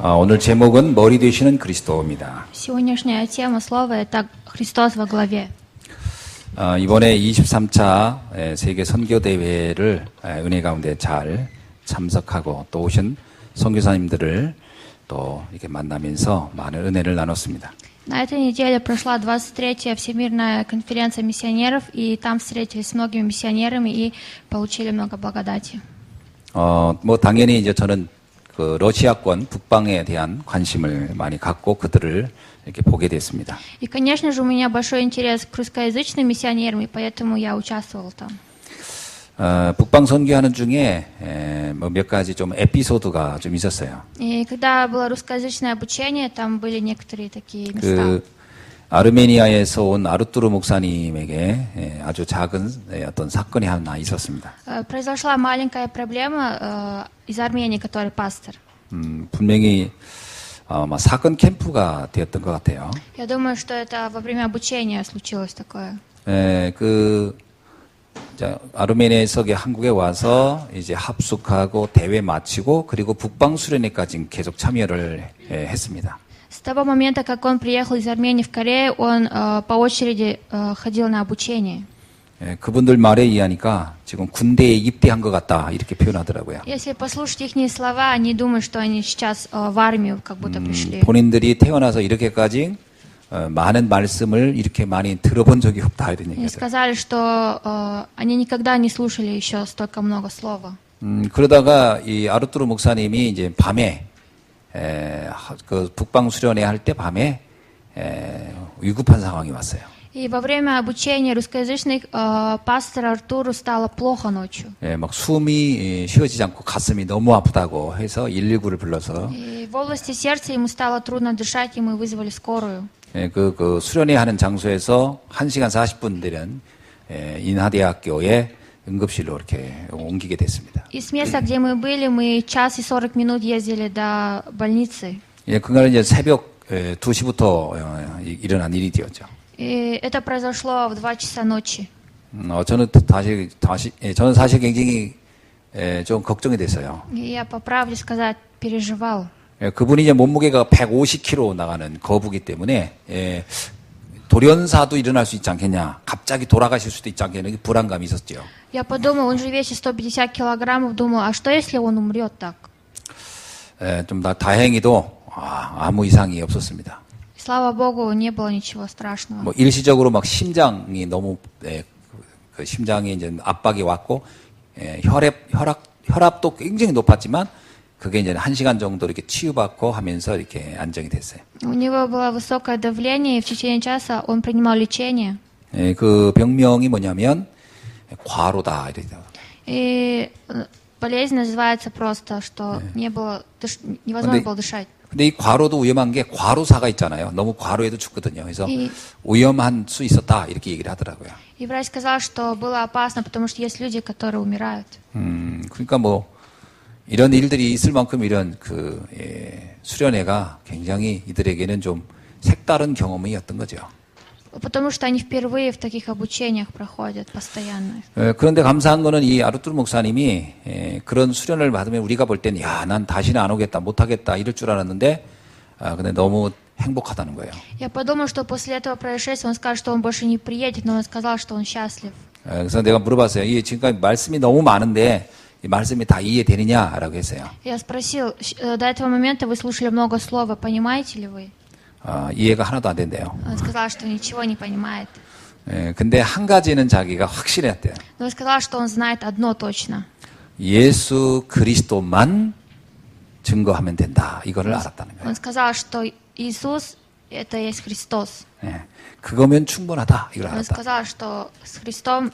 오늘 제목은 머리 되시는 그리스도입니다. Сегодняшняя тема слова – это Христос во главе. 이번에 23차 세계 선교대회를 은혜 가운데 잘 참석하고 또 오신 선교사님들을 또 이렇게 만나면서 많은 은혜를 나눴습니다. На этой неделе прошла 23-я Всемирная конференция миссионеров, и там встретились с многими миссионерами и получили много благодати. 당연히 이제 저는 그 러시아권 북방에 대한 관심을 많이 갖고 그들을 이렇게 보게 됐습니다. И, конечно же, у меня большой интерес к русскоязычным миссионерам, и поэтому я участвовал там. 북방 선교하는 중에 몇 가지 좀 에피소드가 좀 있었어요. И когда было русскоязычное обучение, там были некоторые такие места. 아르메니아에서 온 아르투르 목사님에게 아주 작은 어떤 사건이 하나 있었습니다. Произошла маленькая проблема из Армении, который пастор. 분명히 사건 캠프가 되었던 것 같아요. Я думаю, что это во время обучения случилось такое. 아르메니아에서 한국에 와서 이제 합숙하고 대회 마치고 그리고 북방 수련회까지 계속 참여를 했습니다. С того момента, как он приехал из Армении в Корею, он по очереди ходил на обучение. 그분들 말에 의하니까 지금 군대에 입대한 것 같다 이렇게 표현하더라고요. Если послушать их слова, они думают, что они сейчас в армию как будто пришли. 본인들이 태어나서 이렇게까지 많은 말씀을 이렇게 많이 들어본 적이 없다 이런 Они 얘기죠. сказали, что они никогда не слушали еще столько много слова. 그러다가 이 아르투르 목사님이 이제 밤에 그 북방 수련회 할 때 밤에 위급한 상황이 왔어요. И во время обучения русскоязычных пастора Артуру стало плохо ночью. 막 숨이 쉬어지지 않고 가슴이 너무 아프다고 해서 119를 불러서 И в области сердца ему стало трудно дышать, и мы вызвали скорую. 그 수련회 하는 장소에서 1시간 40분 되는 인하대학교의 응급실로 이렇게 옮기게 됐습니다. И с места, где мы были, мы час и 40 минут ездили до больницы. 그날 이제 새벽 2시부터 일어난 일이 되었죠. И это произошло в 2 часа ночи. 저는 사실 굉장히 좀 걱정이 됐어요. И я, по правде сказать, переживал. 그분이 이제 몸무게가 150kg 나가는 거부기 때문에 돌연사도 일어날 수 있지 않겠냐, 갑자기 돌아가실 수도 있지 않겠냐, 불안감이 있었죠. Я подумал, он же весит 150 килограммов, думал, а что если он умрет так? 좀 다행히도 아무 이상이 없었습니다. Слава Богу, не было ничего страшного. 일시적으로 막 심장이 너무 그 심장에 이제 압박이 왔고 혈압도 굉장히 높았지만 그게 이제 1시간 정도 이렇게 치유받고 하면서 이렇게 안정이 됐어요. У него было высокое давление, и в течение часа он принимал лечение. 그 병명이 뭐냐면 과로다 이래요. И болезнь называется просто, что невозможно было дышать. 근데 이 과로도 위험한 게 과로사가 있잖아요. 너무 과로해도 죽거든요. 그래서 위험한 수 있었다 이렇게 얘기를 하더라고요. И врач сказал, что было опасно, потому что есть люди, которые умирают. 그러니까 이런 일들이 있을 만큼 이런 수련회가 굉장히 이들에게는 좀 색다른 경험이었던 거죠. Потому что они впервые в таких обучениях проходят постоянно. 그런데 감사한 거는 이 아르투르 목사님이 그런 수련을 받으면 우리가 볼 때는 난 다시는 안 오겠다, 못 하겠다 이럴 줄 알았는데 근데 너무 행복하다는 거예요. Я подумал, что после этого происшествия он скажет, что он больше не приедет, но он сказал, что он счастлив. 그래서 내가 물어봤어요. 지금까지 말씀이 너무 많은데 이 말씀이 다 이해되느냐라고 했어요. Я спросил, до этого момента вы слушали много слова, понимаете ли вы? 이해가 하나도 안 된대요. Он сказал, что ничего не понимает. 근데 한 가지는 자기가 확실했대요. Но он сказал, что он знает одно точно. 예수 그리스도만 증거하면 된다. 이거를 알았다는 거예요. Он сказал, что Иисус – это есть Христос. 그거면 충분하다. 이걸 Он 알았다. сказал, что с Христом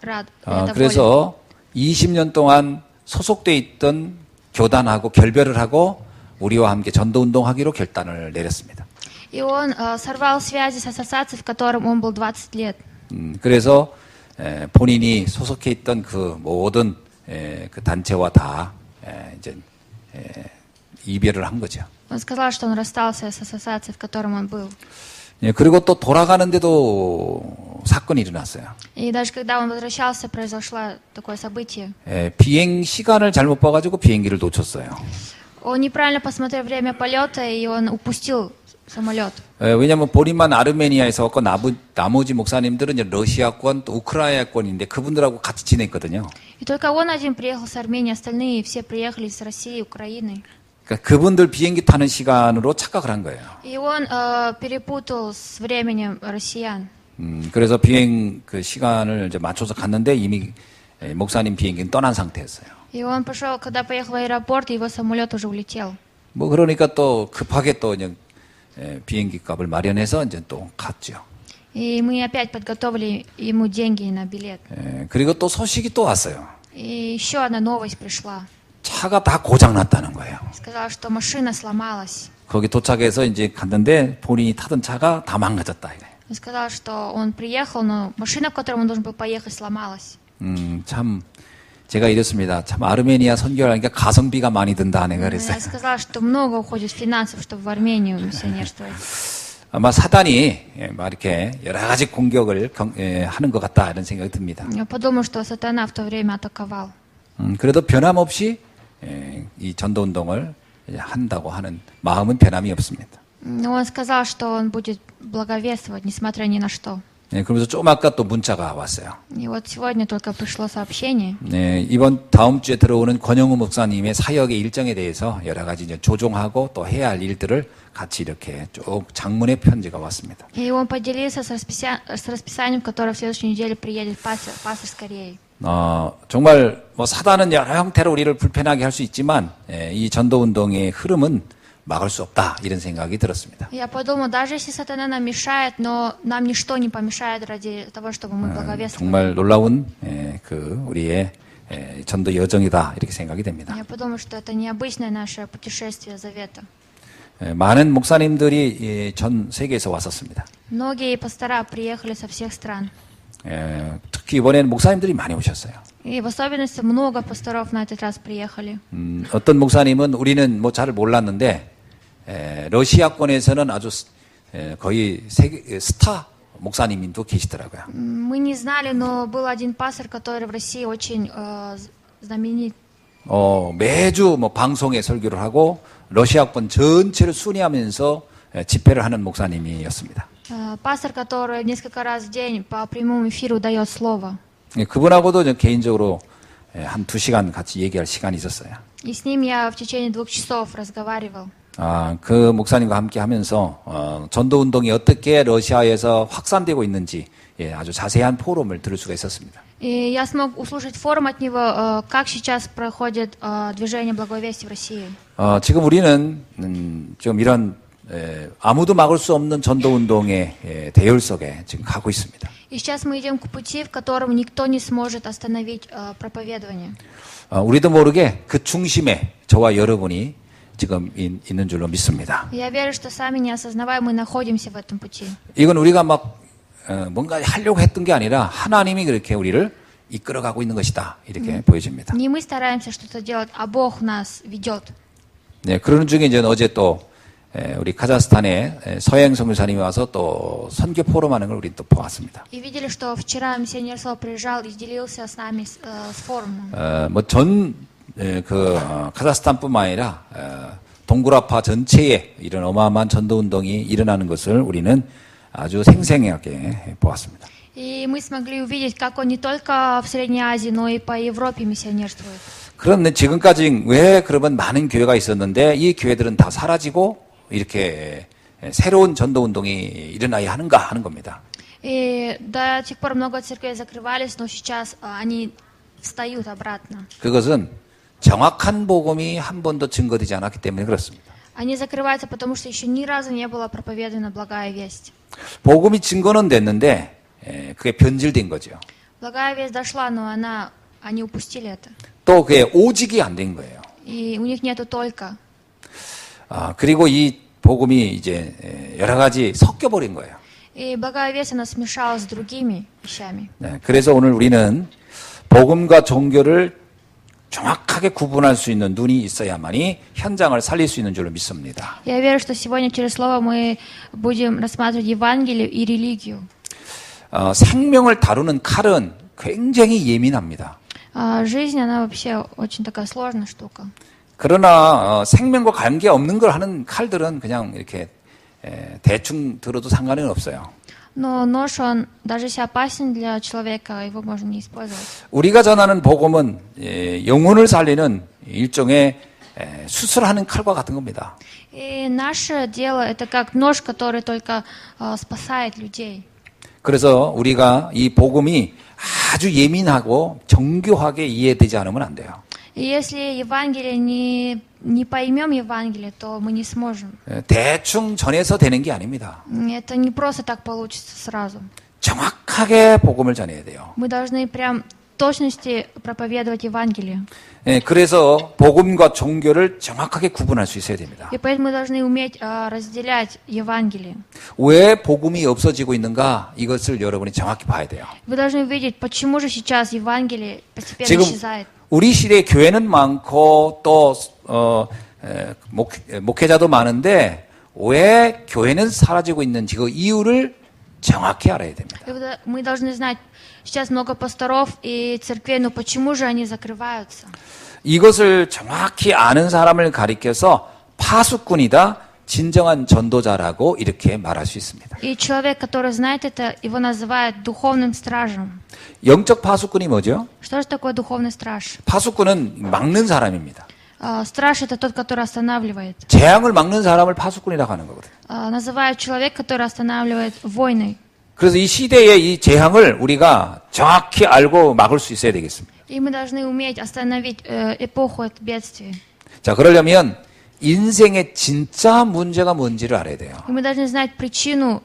это 그래서 20년 동안 소속돼 있던 교단하고 결별을 하고 우리와 함께 전도운동하기로 결단을 내렸습니다. И он сорвал связи с ассоциацией, в котором он был 20 лет. 그래서 본인이 소속해 있던 그 모든 그 단체와 다 이제 이별을 한 거죠. Он сказал, что он расстался с ассоциацией, в котором он был. 그리고 또 돌아가는데도 사건이 일어났어요. И даже когда он возвращался, произошло такое событие. 비행 시간을 잘못 봐가지고 비행기를 놓쳤어요. Он неправильно посмотрел время полета, и он упустил самолет. 왜냐하면 본인만 아르메니아에서 왔고 나머지 목사님들은 이제 러시아권 또 우크라이나권인데 그분들하고 같이 지냈거든요. И только он один приехал с Армении, остальные все приехали с России, Украины. 그러니까 그분들 비행기 타는 시간으로 착각을 한 거예요. И он перепутал с временем россиян. 그래서 비행 그 시간을 이제 맞춰서 갔는데 이미 목사님 비행기는 떠난 상태였어요. И он пошел, когда поехал в аэропорт, его самолет уже улетел. 뭐 그러니까 또 급하게 또 이제 비행기 값을 마련해서 이제 또 갔죠. И мы опять подготовили ему деньги на билет. 그리고 또 소식이 또 왔어요. И еще одна новость пришла. 차가 다 고장 났다는 거예요. Сказала, что машина сломалась. 거기 도착해서 이제 갔는데 본인이 타던 차가 다 망가졌다 이래. Он сказал, что он приехал, но машина, в которой он должен был поехать, сломалась. 참 제가 이랬습니다. 참 아르메니아 선교를 하니까 가성비가 많이 든다 내가 그랬어요. Я сказала, что много уходит финансов, чтобы в Армению миссионерствовать. 아마 사단이 막 이렇게 여러 가지 공격을 하는 것 같다 이런 생각이 듭니다. Я подумал, что сатана в то время атаковал. 그래도 변함없이 이 전도 운동을 한다고 하는 마음은 변함이 없습니다. Но он сказал, что он будет благовествовать, несмотря ни на что. 그러면서 좀 아까 또 문자가 왔어요. И вот сегодня только пришло сообщение. 이번 다음 주에 들어오는 권영우 목사님의 사역의 일정에 대해서 여러 가지 이제 조정하고 또 해야 할 일들을 같이 이렇게 쭉 장문의 편지가 왔습니다. И он поделился с расписанием, которое в следующей неделе приедет пастор с Кореей. 정말 뭐 사단은 여러 형태로 우리를 불편하게 할 수 있지만 이 전도 운동의 흐름은 막을 수 없다 이런 생각이 들었습니다. Я подумал, даже если сатана нам мешает, но нам ничто не помешает ради того, чтобы мы благовествовали. 정말 놀라운 그 우리의 전도 여정이다 이렇게 생각이 됩니다. Я подумал, что это необычное наше путешествие завета. 많은 목사님들이 전 세계에서 왔었습니다. Многие пастора приехали со всех стран. 특히 이번에는 목사님들이 많이 오셨어요. И в особенности много пасторов на этот раз приехали. 어떤 목사님은 우리는 뭐 잘 몰랐는데 러시아권에서는 아주 거의 세계 스타 목사님도 계시더라고요. Мы не знали, но был один пастор, который в России очень знаменит. 매주 뭐 방송에 설교를 하고 러시아권 전체를 순회하면서 집회를 하는 목사님이었습니다. Пастор, который несколько раз в день по прямому эфиру дает слово. 그분하고도 개인적으로 한 2시간 같이 얘기할 시간이 있었어요. И с ним я в течение 2 часов разговаривал. 그 목사님과 함께 하면서 전도 운동이 어떻게 러시아에서 확산되고 있는지 아주 자세한 포럼을 들을 수가 있었습니다. И я смог услышать форум от него, как сейчас проходит движение благовестия в России. 지금 우리는 좀 이런 아무도 막을 수 없는 전도 운동의 대열 속에 지금 가고 있습니다. И сейчас мы идем к пути, в котором никто не сможет остановить проповедование. 우리도 모르게 그 중심에 저와 여러분이 지금 있는 줄로 믿습니다. Я верю, что сами не осознавая, мы находимся в этом пути. 이건 우리가 막 뭔가 하려고 했던 게 아니라 하나님이 그렇게 우리를 이끌어가고 있는 것이다 이렇게 보여집니다. Не мы стараемся что-то делать, а Бог нас ведет. 네, 그런 중에 이제 어제 또 우리 카자흐스탄에 서행 선교사님이 와서 또 선교 포럼하는 걸 우리 또 보았습니다. И видели, что вчера миссионер Сол приезжал и делился с нами с форумом. 카자흐스탄뿐만 아니라 동굴아파 전체에 이런 어마어마한 전도 운동이 일어나는 것을 우리는 아주 생생하게 보았습니다. И мы смогли увидеть, как он не только в Средней Азии, но и по Европе миссионерствует. 그런데 지금까지 왜 그러면 많은 교회가 있었는데 이 교회들은 다 사라지고 이렇게 새로운 전도 운동이 일어나야 하는가 하는 겁니다. И до сих пор много церквей закрывались, но сейчас они встают обратно. 그것은 정확한 복음이 한 번도 증거되지 않았기 때문에 그렇습니다. Они закрываются, потому что еще ни разу не была проповедана благая весть. 복음이 증거는 됐는데 그게 변질된 거죠. Благая весть дошла, но они упустили это. 또 그게 오직이 안 된 거예요. И у них нету только. 그리고 이 복음이 이제 여러 가지 섞여버린 거예요. И благая весть, она смешалась с другими вещами. 네, 그래서 오늘 우리는 복음과 종교를 정확하게 구분할 수 있는 눈이 있어야만이 현장을 살릴 수 있는 줄로 믿습니다. Я верю, что сегодня через слово мы будем рассматривать Евангелие и религию. 생명을 다루는 칼은 굉장히 예민합니다. Жизнь, она вообще очень такая сложная штука. 그러나 생명과 관계없는 걸 하는 칼들은 그냥 이렇게 대충 들어도 상관은 없어요. Но нож, он даже если опасен для человека, его можно не использовать. 우리가 전하는 복음은 영혼을 살리는 일종의 수술하는 칼과 같은 겁니다. И наше дело это как нож, который только спасает людей. 그래서 우리가 이 복음이 아주 예민하고 정교하게 이해되지 않으면 안 돼요. И если Евангелие не поймем Евангелие, то мы не сможем. 대충 전해서 되는 게 아닙니다. Это не просто так получится сразу. 정확하게 복음을 전해야 돼요. Мы должны прям в точности проповедовать Евангелие. 그래서 복음과 종교를 정확하게 구분할 수 있어야 됩니다. И поэтому мы должны уметь разделять Евангелие. 왜 복음이 없어지고 있는가 이것을 여러분이 정확히 봐야 돼요. Вы должны увидеть, почему же сейчас Евангелие постепенно 지금 исчезает. 우리 시대에 교회는 많고 또 목회자도 많은데 왜 교회는 사라지고 있는지 그 이유를 정확히 알아야 됩니다. Мы должны знать, сейчас много пасторов и церквей, но почему же они закрываются? 이것을 정확히 아는 사람을 가리켜서 파수꾼이다, 진정한 전도자라고 이렇게 말할 수 있습니다. И человек, который знает это, его называют духовным стражем. 영적 파수꾼이 뭐죠? Что же такое духовный страж? 파수꾼은 막는 사람입니다. Страж это тот, который останавливает. 재앙을 막는 사람을 파수꾼이라고 하는 거거든요. Называют человек, который останавливает войны. 그래서 이 시대의 이 재앙을 우리가 정확히 알고 막을 수 있어야 되겠습니다. И мы должны уметь остановить эпоху от бедствия. 자, 그러려면 인생의 진짜 문제가 뭔지를 알아야 돼요. И мы должны знать причину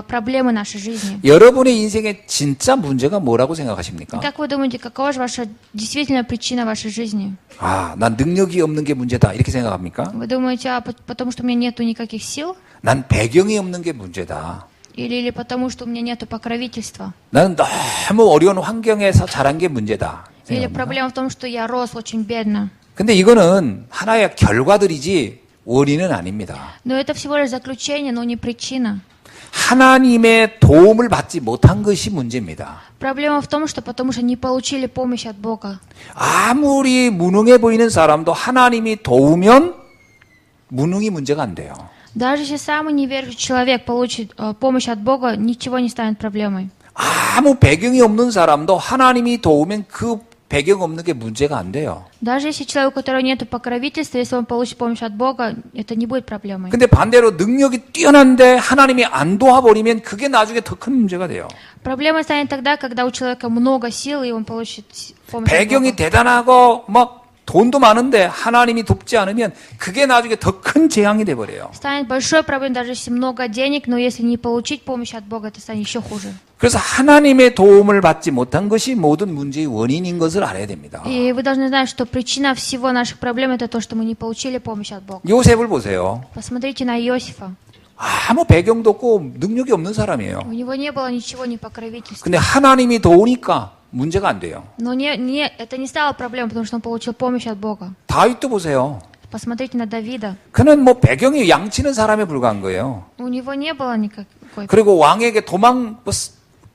проблемы нашей жизни. 여러분의 인생의 진짜 문제가 뭐라고 생각하십니까? Как вы думаете, какова же ваша действительно причина вашей жизни? 아, 난 능력이 없는 게 문제다. 이렇게 생각합니까? Вы думаете, потому что у меня нету никаких сил? 난 배경이 없는 게 문제다. Или потому что у меня нету покровительства? 나는 너무 어려운 환경에서 자란 게 문제다. Или 생각합니까? проблема в том, что я рос очень бедно? 근데 이거는 하나의 결과들이지 원인은 아닙니다. Но это всего лишь заключение, но не причина. 하나님의 도움을 받지 못한 것이 문제입니다. Проблема в том, что потому что не получили помощь от Бога. 아무리 무능해 보이는 사람도 하나님이 도우면 무능이 문제가 안 돼요. Даже если самый неверующий человек получит помощь от Бога, ничего не станет проблемой. 아무 배경이 없는 사람도 하나님이 도우면 그 배경 없는 게 문제가 안 돼요. Даже если человек, у которого нет покровительства, если он получит помощь от Бога, это не будет проблемой. 근데 반대로 능력이 뛰어난데 하나님이 안 도와버리면 그게 나중에 더 큰 문제가 돼요. Проблема станет тогда, когда у человека много сил, и он получит помощь от 배경이 Бога. 대단하고 막 돈도 많은데 하나님이 돕지 않으면 그게 나중에 더 큰 재앙이 돼 버려요. Станет большой проблемой, даже если много денег, но если не получить помощь от Бога, это станет еще хуже. 그래서 하나님의 도움을 받지 못한 것이 모든 문제의 원인인 것을 알아야 됩니다. И вы должны знать, что причина всего наших проблем это то, что мы не получили помощь от Бога. 요셉을 보세요. Посмотрите на Иосифа. 아무 배경도 없고 능력이 없는 사람이에요. У него не было ничего, ни покровительства. 근데 하나님이 도우니까 문제가 안 돼요. Но это не стало проблемой, потому что он получил помощь от Бога. 다윗도 보세요. Посмотрите на Давида. 그는 뭐 배경이 양치는 사람에 불과한 거예요. У него не было никакой. 그리고 왕에게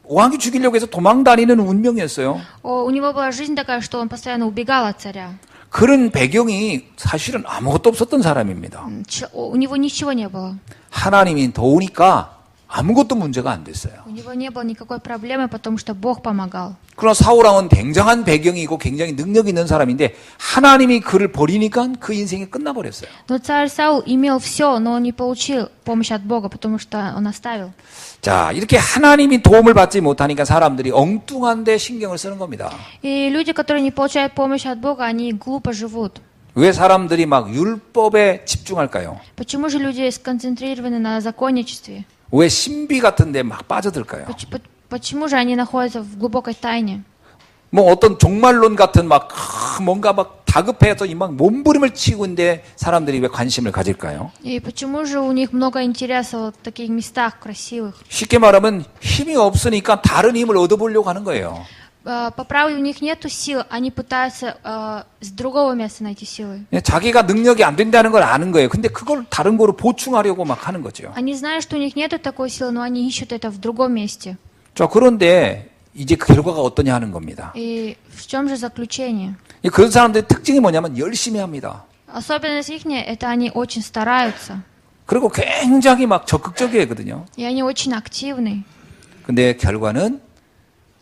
왕이 죽이려고 해서 도망 다니는 운명이었어요. У него была жизнь такая, что он постоянно убегал от царя. 그런 배경이 사실은 아무것도 없었던 사람입니다. У него ничего не было. 하나님이 도우니까 아무것도 문제가 안 됐어요. У него не было никакой проблемы, потому что Бог помогал. 그러나 사울왕은 굉장한 배경이고 굉장히 능력 있는 사람인데 하나님이 그를 버리니까 그 인생이 끝나버렸어요. Но царь Саул имел все, но он не получил помощь от Бога, потому что он оставил. 자, 이렇게 하나님이 도움을 받지 못하니까 사람들이 엉뚱한 데 신경을 쓰는 겁니다. И люди, которые не получают помощь от Бога, они глупо живут. 왜 사람들이 막 율법에 집중할까요? Почему же люди сконцентрированы на законничестве? 왜 신비 같은 데 막 빠져들까요? Почему же они находятся в глубокой тайне? 뭐 어떤 종말론 같은 막 뭔가 막 다급해서 막 몸부림을 치고 있는데 사람들이 왜 관심을 가질까요? И почему же у них много интереса в таких местах красивых? 쉽게 말하면 힘이 없으니까 다른 힘을 얻어보려고 하는 거예요. По правде у них нету сил, они пытаются с другого места найти силы. 자기가 능력이 안 된다는 걸 아는 거예요. 근데 그걸 다른 거로 보충하려고 막 하는 거죠. Они знают, что у них нету такой силы, но они ищут это в другом месте. 자, 그런데 이제 그 결과가 어떠냐 하는 겁니다. И в чем же заключение? 그런 사람들의 특징이 뭐냐면 열심히 합니다. Особенность их это они очень стараются. 그리고 굉장히 막 적극적이거든요. И они очень активны. 근데 결과는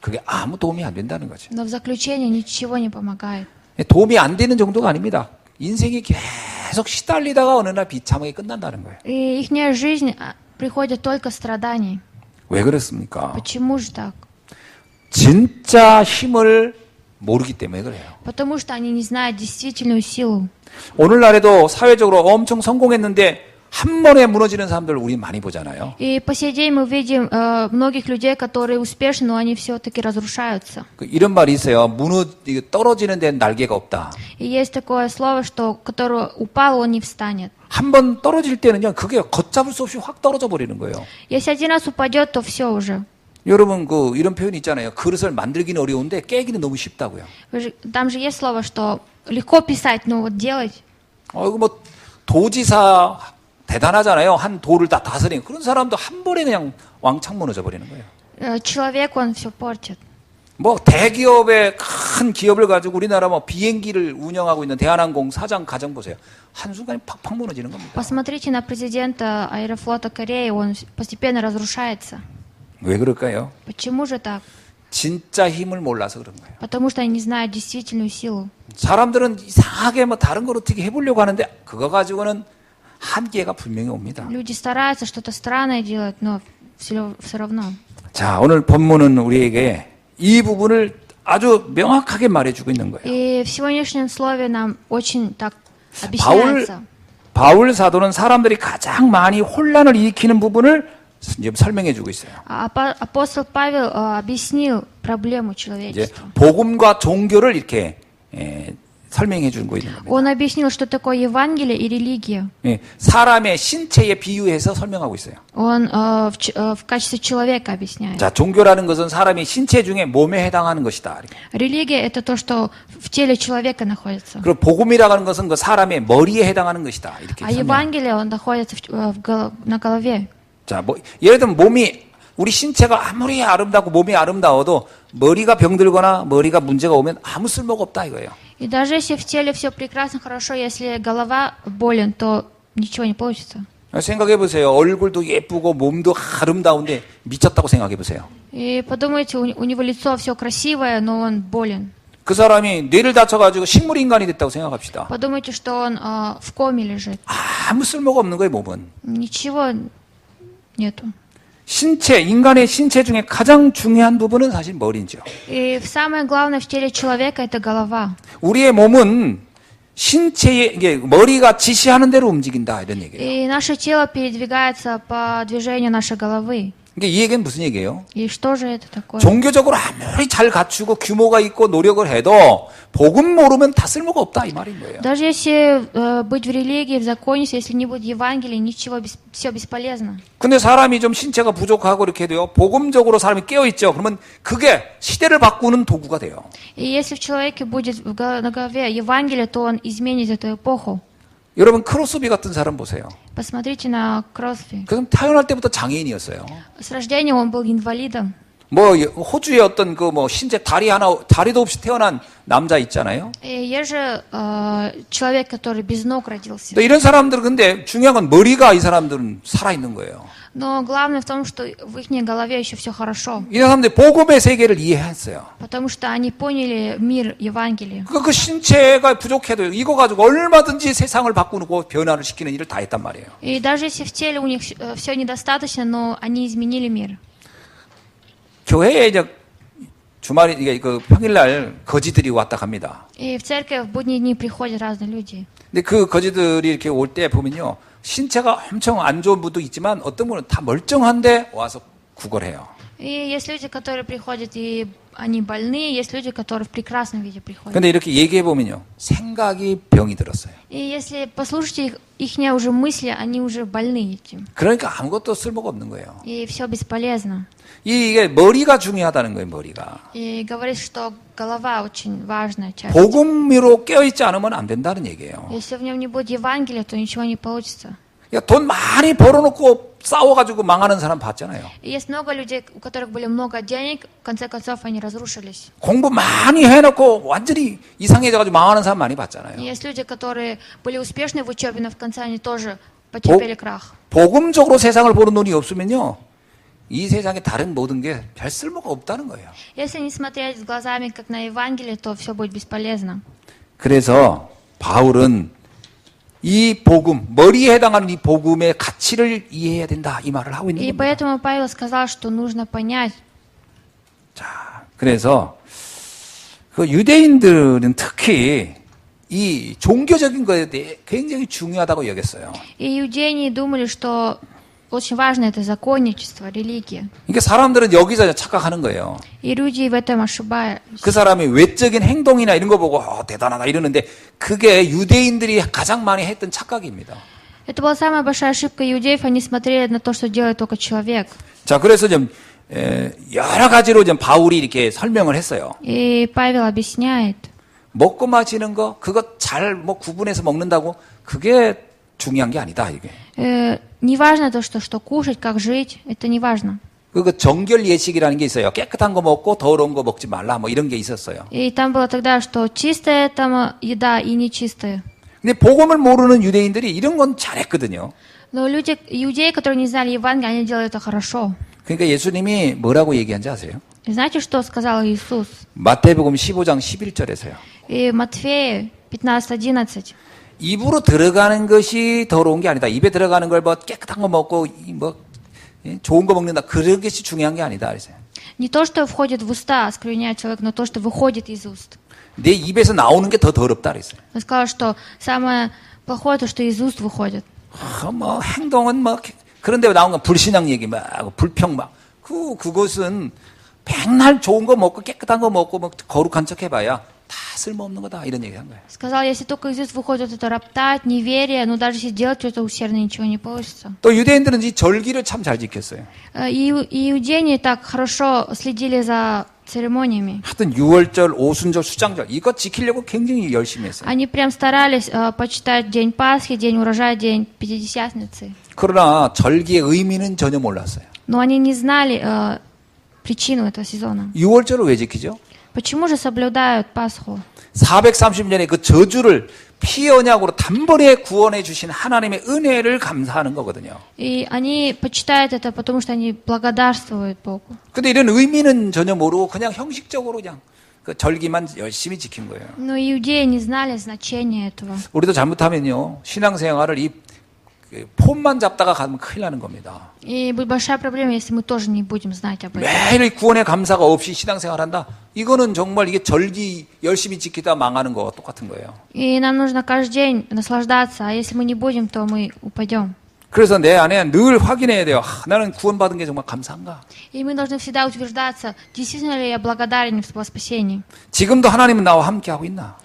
그게 아무 도움이 안 된다는 거죠. Но в заключение ничего не помогает. 도움이 안 되는 정도가 아닙니다. 인생이 계속 시달리다가 어느 날 비참하게 끝난다는 거예요. И их жизнь приходит только страданий. 왜 그렇습니까? Почему же так? 진짜 힘을 모르기 때문에 그래요. Потому что они не знают действительную силу. 오늘날에도 사회적으로 엄청 성공했는데 한 번에 무너지는 사람들 우리 많이 보잖아요. И по сей день мы видим многих людей, которые успешны, но они все-таки разрушаются. 이런 말이 있어요. 떨어지는 데는 날개가 없다. И есть такое слово, что который упал, он не встанет. 한 번 떨어질 때는요, 그게 걷잡을 수 없이 확 떨어져 버리는 거예요. Если один раз упадет, то все уже. 여러분 이런 표현 있잖아요. 그릇을 만들기는 어려운데 깨기는 너무 쉽다고요. Там же есть слово, что легко писать, но вот делать. 이거 뭐 도지사 대단하잖아요. 한 도를 다 다스리는 그런 사람도 한 번에 그냥 왕창 무너져 버리는 거예요. Человек, он все портит. 뭐 대기업의 큰 기업을 가지고 우리나라 뭐 비행기를 운영하고 있는 대한항공 사장 가정 보세요. 한순간에 팍팍 무너지는 겁니다. Посмотрите на президента Аэрофлота Кореи, он постепенно разрушается. 왜 그럴까요? Почему же так? 진짜 힘을 몰라서 그런 거예요. Потому что они не знают действительную силу. 사람들은 이상하게 뭐 다른 걸 어떻게 해보려고 하는데 그거 가지고는 한계가 분명히 옵니다. Люди стараются что-то странное делать, но все равно. 자, 오늘 본문은 우리에게 이 부분을 아주 명확하게 말해주고 있는 거예요. И в сегодняшнем слове нам очень так объясняется. 바울 사도는 사람들이 가장 많이 혼란을 일으키는 부분을 지금 설명해주고 있어요. Апостол Павел объяснил проблему 이제 человечества. 복음과 종교를 이렇게 설명해 주고 있는 겁니다. Он объяснил, что такое Евангелие и религия. 사람의 신체에 비유해서 설명하고 있어요. Он в качестве человека объясняет. 자, 종교라는 것은 사람이 신체 중에 몸에 해당하는 것이다. Религия – это то, что в теле человека находится. 그리고 복음이라는 것은 그 사람의 머리에 해당하는 것이다. 이렇게 А 설명. Евангелие, он находится на голове. 자, 뭐 예를 들면 우리 신체가 아무리 아름답고 몸이 아름다워도 머리가 병들거나 머리가 문제가 오면 아무 쓸모가 없다 이거예요. И даже если в теле все прекрасно, хорошо, если голова болен, то ничего не получится. 생각해 보세요. 얼굴도 예쁘고 몸도 아름다운데 미쳤다고 생각해 보세요. И подумайте, у него лицо все красивое, но он болен. 그 사람이 뇌를 다쳐가지고 식물 인간이 됐다고 생각합시다. Подумайте, что он в коме лежит. 아무 쓸모가 없는 거예요, 몸은. Ничего нету. 인간의 신체 중에 가장 중요한 부분은 사실 머리죠. И самое главное в теле человека – это голова. 우리의 몸은 이게 머리가 지시하는 대로 움직인다 이런 얘기예요. И наше тело передвигается по движению нашей головы. 그러니까 이 얘기는 무슨 얘기예요? И что же это такое? 종교적으로 아무리 잘 갖추고 규모가 있고 노력을 해도 복음 모르면 다 쓸모가 없다 이 말인 거예요. Даже если быть в религии, в законе, если не будет Евангелия, ничего, все бесполезно. 근데 사람이 좀 신체가 부족하고 이렇게 돼요. 복음적으로 사람이 깨어 있죠. 그러면 그게 시대를 바꾸는 도구가 돼요. И если в человеке будет на голове Евангелие, то он изменит эту эпоху. 여러분 크로스비 같은 사람 보세요. Посмотрите на Кросби. 그럼 태어날 때부터 장애인이었어요. С рождения он был инвалидом. 뭐 호주의 어떤 신체 다리도 없이 태어난 남자 있잖아요. И есть же человек, который без ног родился. 근데 이런 사람들은 근데 중요한 건 머리가 이 사람들은 살아 있는 거예요. Но главное в том, что в их голове еще все хорошо. 이 사람들이 복음의 세계를 이해했어요. Потому что они поняли мир Евангелия. 그 신체가 부족해도 이거 가지고 얼마든지 세상을 바꾸고 변화를 시키는 일을 다 했단 말이에요. И даже если в теле у них все недостаточно, но они изменили мир. 교회에 이제 주말에 이게 평일날 거지들이 왔다 갑니다. И в церковь в будние дни приходят разные люди. 근데 그 거지들이 이렇게 올 때 보면요. 신체가 엄청 안 좋은 분도 있지만 어떤 분은 다 멀쩡한데 와서 구걸해요. И есть люди, которые приходят, и они больные, есть люди, которые в прекрасном виде приходят. 근데 이렇게 얘기해 보면요. 생각이 병이 들었어요. И если послушайте их уже мысли, они уже больны этим. 그러니까 아무것도 쓸모가 없는 거예요. И все бесполезно. 이게 머리가 중요하다는 거예요, 머리가. И говорит, что голова очень важная часть. 복음으로 깨어있지 않으면 안 된다는 얘기예요. Если в нем не будет Евангелия, то ничего не получится. 돈 많이 벌어놓고 싸워가지고 망하는 사람 봤잖아요. И есть много людей, у которых были много денег, в конце концов они разрушились. 공부 많이 해놓고 완전히 이상해져가지고 망하는 사람 많이 봤잖아요. И есть люди, которые были успешны в учебе, но в конце они тоже потерпели крах. 복음적으로 세상을 보는 눈이 없으면요, 이 세상에 다른 모든 게 별 쓸모가 없다는 거예요. Если не смотреть глазами, как на Евангелие, то все будет бесполезно. 그래서 바울은 이 복음, 머리에 해당하는 이 복음의 가치를 이해해야 된다, 이 말을 하고 있는 И 겁니다. поэтому Павел сказал, что нужно понять. 자, 그래서 그 유대인들은 특히 이 종교적인 것에 대해 굉장히 중요하다고 여겼어요. И иудеи думали, что очень важно это законничество, религия. 그러니까 사람들은 여기서 착각하는 거예요. И люди в этом ошибаются. 그 사람이 외적인 행동이나 이런 거 보고 대단하다 이러는데 그게 유대인들이 가장 많이 했던 착각입니다. Это была самая большая ошибка иудеев. Они смотрели на то, что делает только человек. 자, 그래서 좀 여러 가지로 좀 바울이 이렇게 설명을 했어요. И Павел объясняет. 먹고 마시는 거 그거 잘 뭐 구분해서 먹는다고 그게 중요한 게 아니다 이게. Не важно то, что кушать, как жить. Это не важно. 그 정결 예식이라는 게 있어요. 깨끗한 거 먹고 더러운 거 먹지 말라 뭐 이런 게 있었어요. И там было тогда, что чистая там еда и нечистая. 근데 복음을 모르는 유대인들이 이런 건 잘했거든요. Но люди, иудеи, которые не знали Евангелие, они делали это хорошо. 그러니까 예수님이 뭐라고 얘기한지 아세요? И знаете, что сказал Иисус? 마태복음 15장 11절에서요. И Матфея 15:11. 입으로 들어가는 것이 더러운 게 아니다. 입에 들어가는 걸 뭐 깨끗한 거 먹고 뭐 좋은 거 먹는다. 그런 것이 중요한 게 아니다. 그랬어요. Не то, что входит в уста, оскверняет человека, но то, что выходит из уст. 내 입에서 나오는 게 더 더럽다 그랬어요. Он сказал, что самое плохое то, что из уст выходит. 뭐 행동은 뭐 그런데 나온 건 불신앙 얘기 막 불평 막 그것은 맨날 좋은 거 먹고 깨끗한 거 먹고 뭐 거룩한 척 해봐야 다 쓸모없는 거다 이런 얘기 한 거예요. Сказал, если только из уст выходит это роптать, неверие, ну даже если делать что-то усердно, ничего не получится. 또 유대인들은 이 절기를 참 잘 지켰어요. И иудеи так хорошо следили за церемониями. 하여튼 6월절, 오순절, 수장절 이거 지키려고 굉장히 열심히 했어요. Они прям старались почитать день Пасхи, день урожая, день Пятидесятницы. 그러나 절기의 의미는 전혀 몰랐어요. Но они не знали причину этого сезона. 6월절을 왜 지키죠? Почему же соблюдают Пасху? 430년의 그 저주를 피 언약으로 단번에 구원해 주신 하나님의 은혜를 감사하는 거거든요. И они почитают это, потому что они благодарствуют Богу. 근데 이런 의미는 전혀 모르고 그냥 형식적으로 그냥 그 절기만 열심히 지킨 거예요. Но иудеи не знали значения этого. 우리도 잘못하면요 신앙생활을 이 폼만 잡다가 가면 큰일 나는 겁니다. И будет большая проблема, если мы тоже не будем знать об этом. 매일 구원의 감사가 없이 신앙생활한다. 이거는 정말 이게 절기 열심히 지키다 망하는 거와 똑같은 거예요. И нам нужно каждый день наслаждаться, а если мы не будем, то мы упадем. 그래서 내 안에 늘 확인해야 돼요. 나는 구원받은 게 정말 감사한가? И мы должны всегда утверждаться, действительно ли я благодарен во спасении. 지금도 하나님은 나와 함께 하고 있나?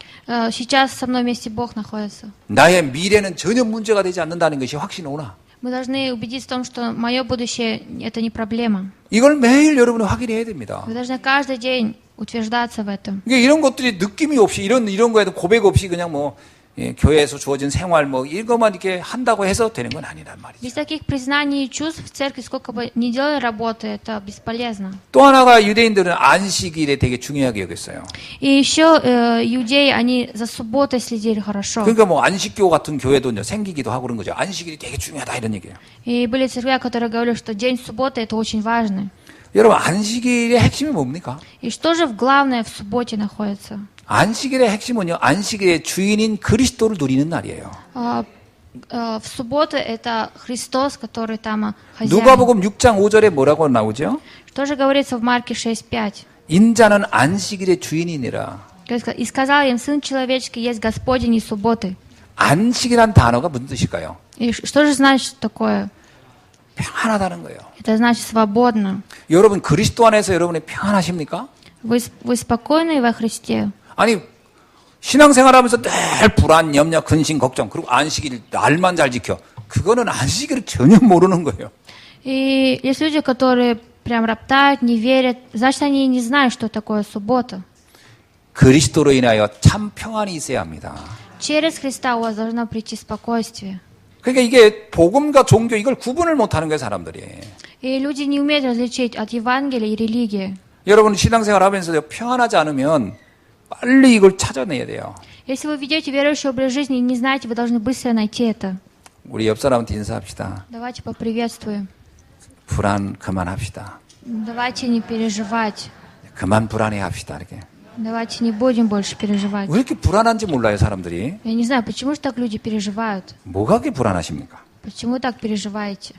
Сейчас со мной вместе Бог находится. 나의 미래는 전혀 문제가 되지 않는다는 것이 확신이 오나? Мы должны убедиться в том, что мое будущее – это не проблема. 이걸 매일 여러분이 확인해야 됩니다. Вы должны каждый день утверждаться в этом. 이게 이런 것들이 느낌이 없이 이런 거에도 고백 없이 그냥 뭐 교회에서 주어진 생활 뭐 이것만 이렇게 한다고 해서 되는 건 아니란 말이죠. Без таких признаний и чувств в церкви, сколько бы ни делали работы, это бесполезно. 또 하나가 유대인들은 안식일에 되게 중요하게 여겼어요. И еще иудеи, они за субботой следили хорошо. 그러니까 뭐 안식교 같은 교회도 이제 생기기도 하고 그런 거죠. 안식일이 되게 중요하다 이런 얘기예요. И были церкви, которые говорили, что день субботы – это очень важно. 여러분 안식일의 핵심이 뭡니까? И что же главное в субботе находится? 안식일의 핵심은요. 안식일의 주인인 그리스도를 누리는 날이에요. В субботу это Христос, который там хозяин. 누가복음 6장 5절에 뭐라고 나오죠? Что же говорится в Марке 6:5? 인자는 안식일의 주인이니라. И сказал им, Сын человеческий есть Господень и субботы. 안식이란 단어가 무슨 뜻일까요? И что же значит такое? 평안하다는 거예요. Это значит свободно. 여러분 그리스도 안에서 여러분이 평안하십니까? Вы спокойны во Христе? 아니 신앙생활하면서 늘 불안, 염려, 근심, 걱정 그리고 안식일 날만 잘 지켜. 그거는 안식일을 전혀 모르는 거예요. И есть люди, которые прям роптают, не верят. Значит, они не знают, что такое суббота. 그리스도로 인하여 참 평안이 있어야 합니다. Через Христа у вас должно прийти спокойствие. 그러니까 이게 복음과 종교 이걸 구분을 못하는 거예요, 사람들이. И люди не умеют различить от Евангелия и религии. 여러분 신앙생활 하면서 평안하지 않으면 빨리 이걸 찾아내야 돼요. Если вы ведете верующий образ жизни и не знаете, вы должны быстро найти это. 우리 옆 사람한테 인사합시다. Давайте поприветствуем. 불안 그만합시다. Давайте не переживать. 그만 불안해합시다. 이렇게. Давайте не будем больше переживать. 왜 이렇게 불안한지 몰라요, 사람들이. Я не знаю, почему же так люди переживают? 뭐가 그렇게 불안하십니까? Почему так переживаете?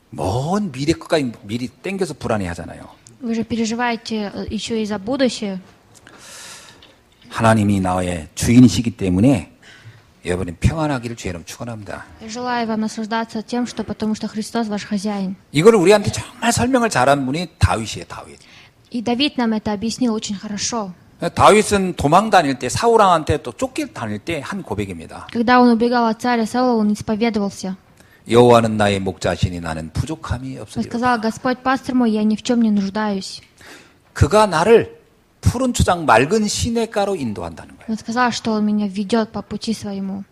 먼 미래 것까지 미리 땡겨서 불안해하잖아요. Вы же переживаете еще и за будущее. 하나님이 나의 주인이시기 때문에 여러분이 평안하기를 주의 이름 축원합니다. Я желаю вам наслаждаться тем, что потому что Христос ваш хозяин. 이걸 우리한테 정말 설명을 잘한 분이 다윗이에요, 다윗. И Давид нам это объяснил очень хорошо. 다윗은 도망 다닐 때 사울왕한테 또 쫓길 다닐 때 한 고백입니다. Когда он убегал от царя Саула, он исповедовался. 여호와는 나의 목자시니 나는 부족함이 Он 없으리로다. сказал: Господь пастырь мой, я ни в чем не нуждаюсь. 그가 나를 푸른 초장 맑은 시냇가로 인도한다는 거예요. Он сказал, что он меня ведет по пути своему.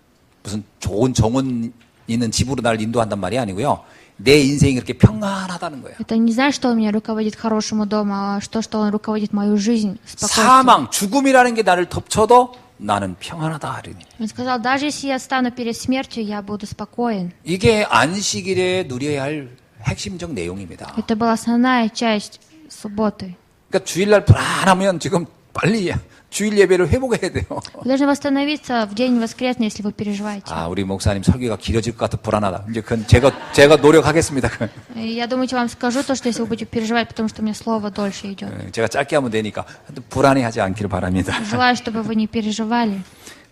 무슨 좋은 정원 있는 집으로 나를 인도한단 말이 아니고요. 내 인생이 그렇게 평안하다는 거예요. Это не значит, что он меня руководит к хорошему дому, а что он руководит мою жизнь спокойствием. 사망, 죽음이라는 게 나를 덮쳐도 나는 평안하다. Он сказал: даже если я стану перед смертью, я буду спокоен. 이게 안식일에 누려야 할 핵심적 내용입니다. Это была основная часть субботы. 그러니까 주일날 불안하면 지금 빨리 주일 예배를 회복해야 돼요. Вы должны восстановиться в день воскресный, если вы переживаете. 아, 우리 목사님 설교가 길어질 것 같아 불안하다. 이제 그건 제가 노력하겠습니다. И я думаю, вам скажу то, что если вы будете переживать, потому что у меня слово дольше идет. 제가 짧게 하면 되니까 불안해하지 않기를 바랍니다. Желаю, чтобы вы не переживали.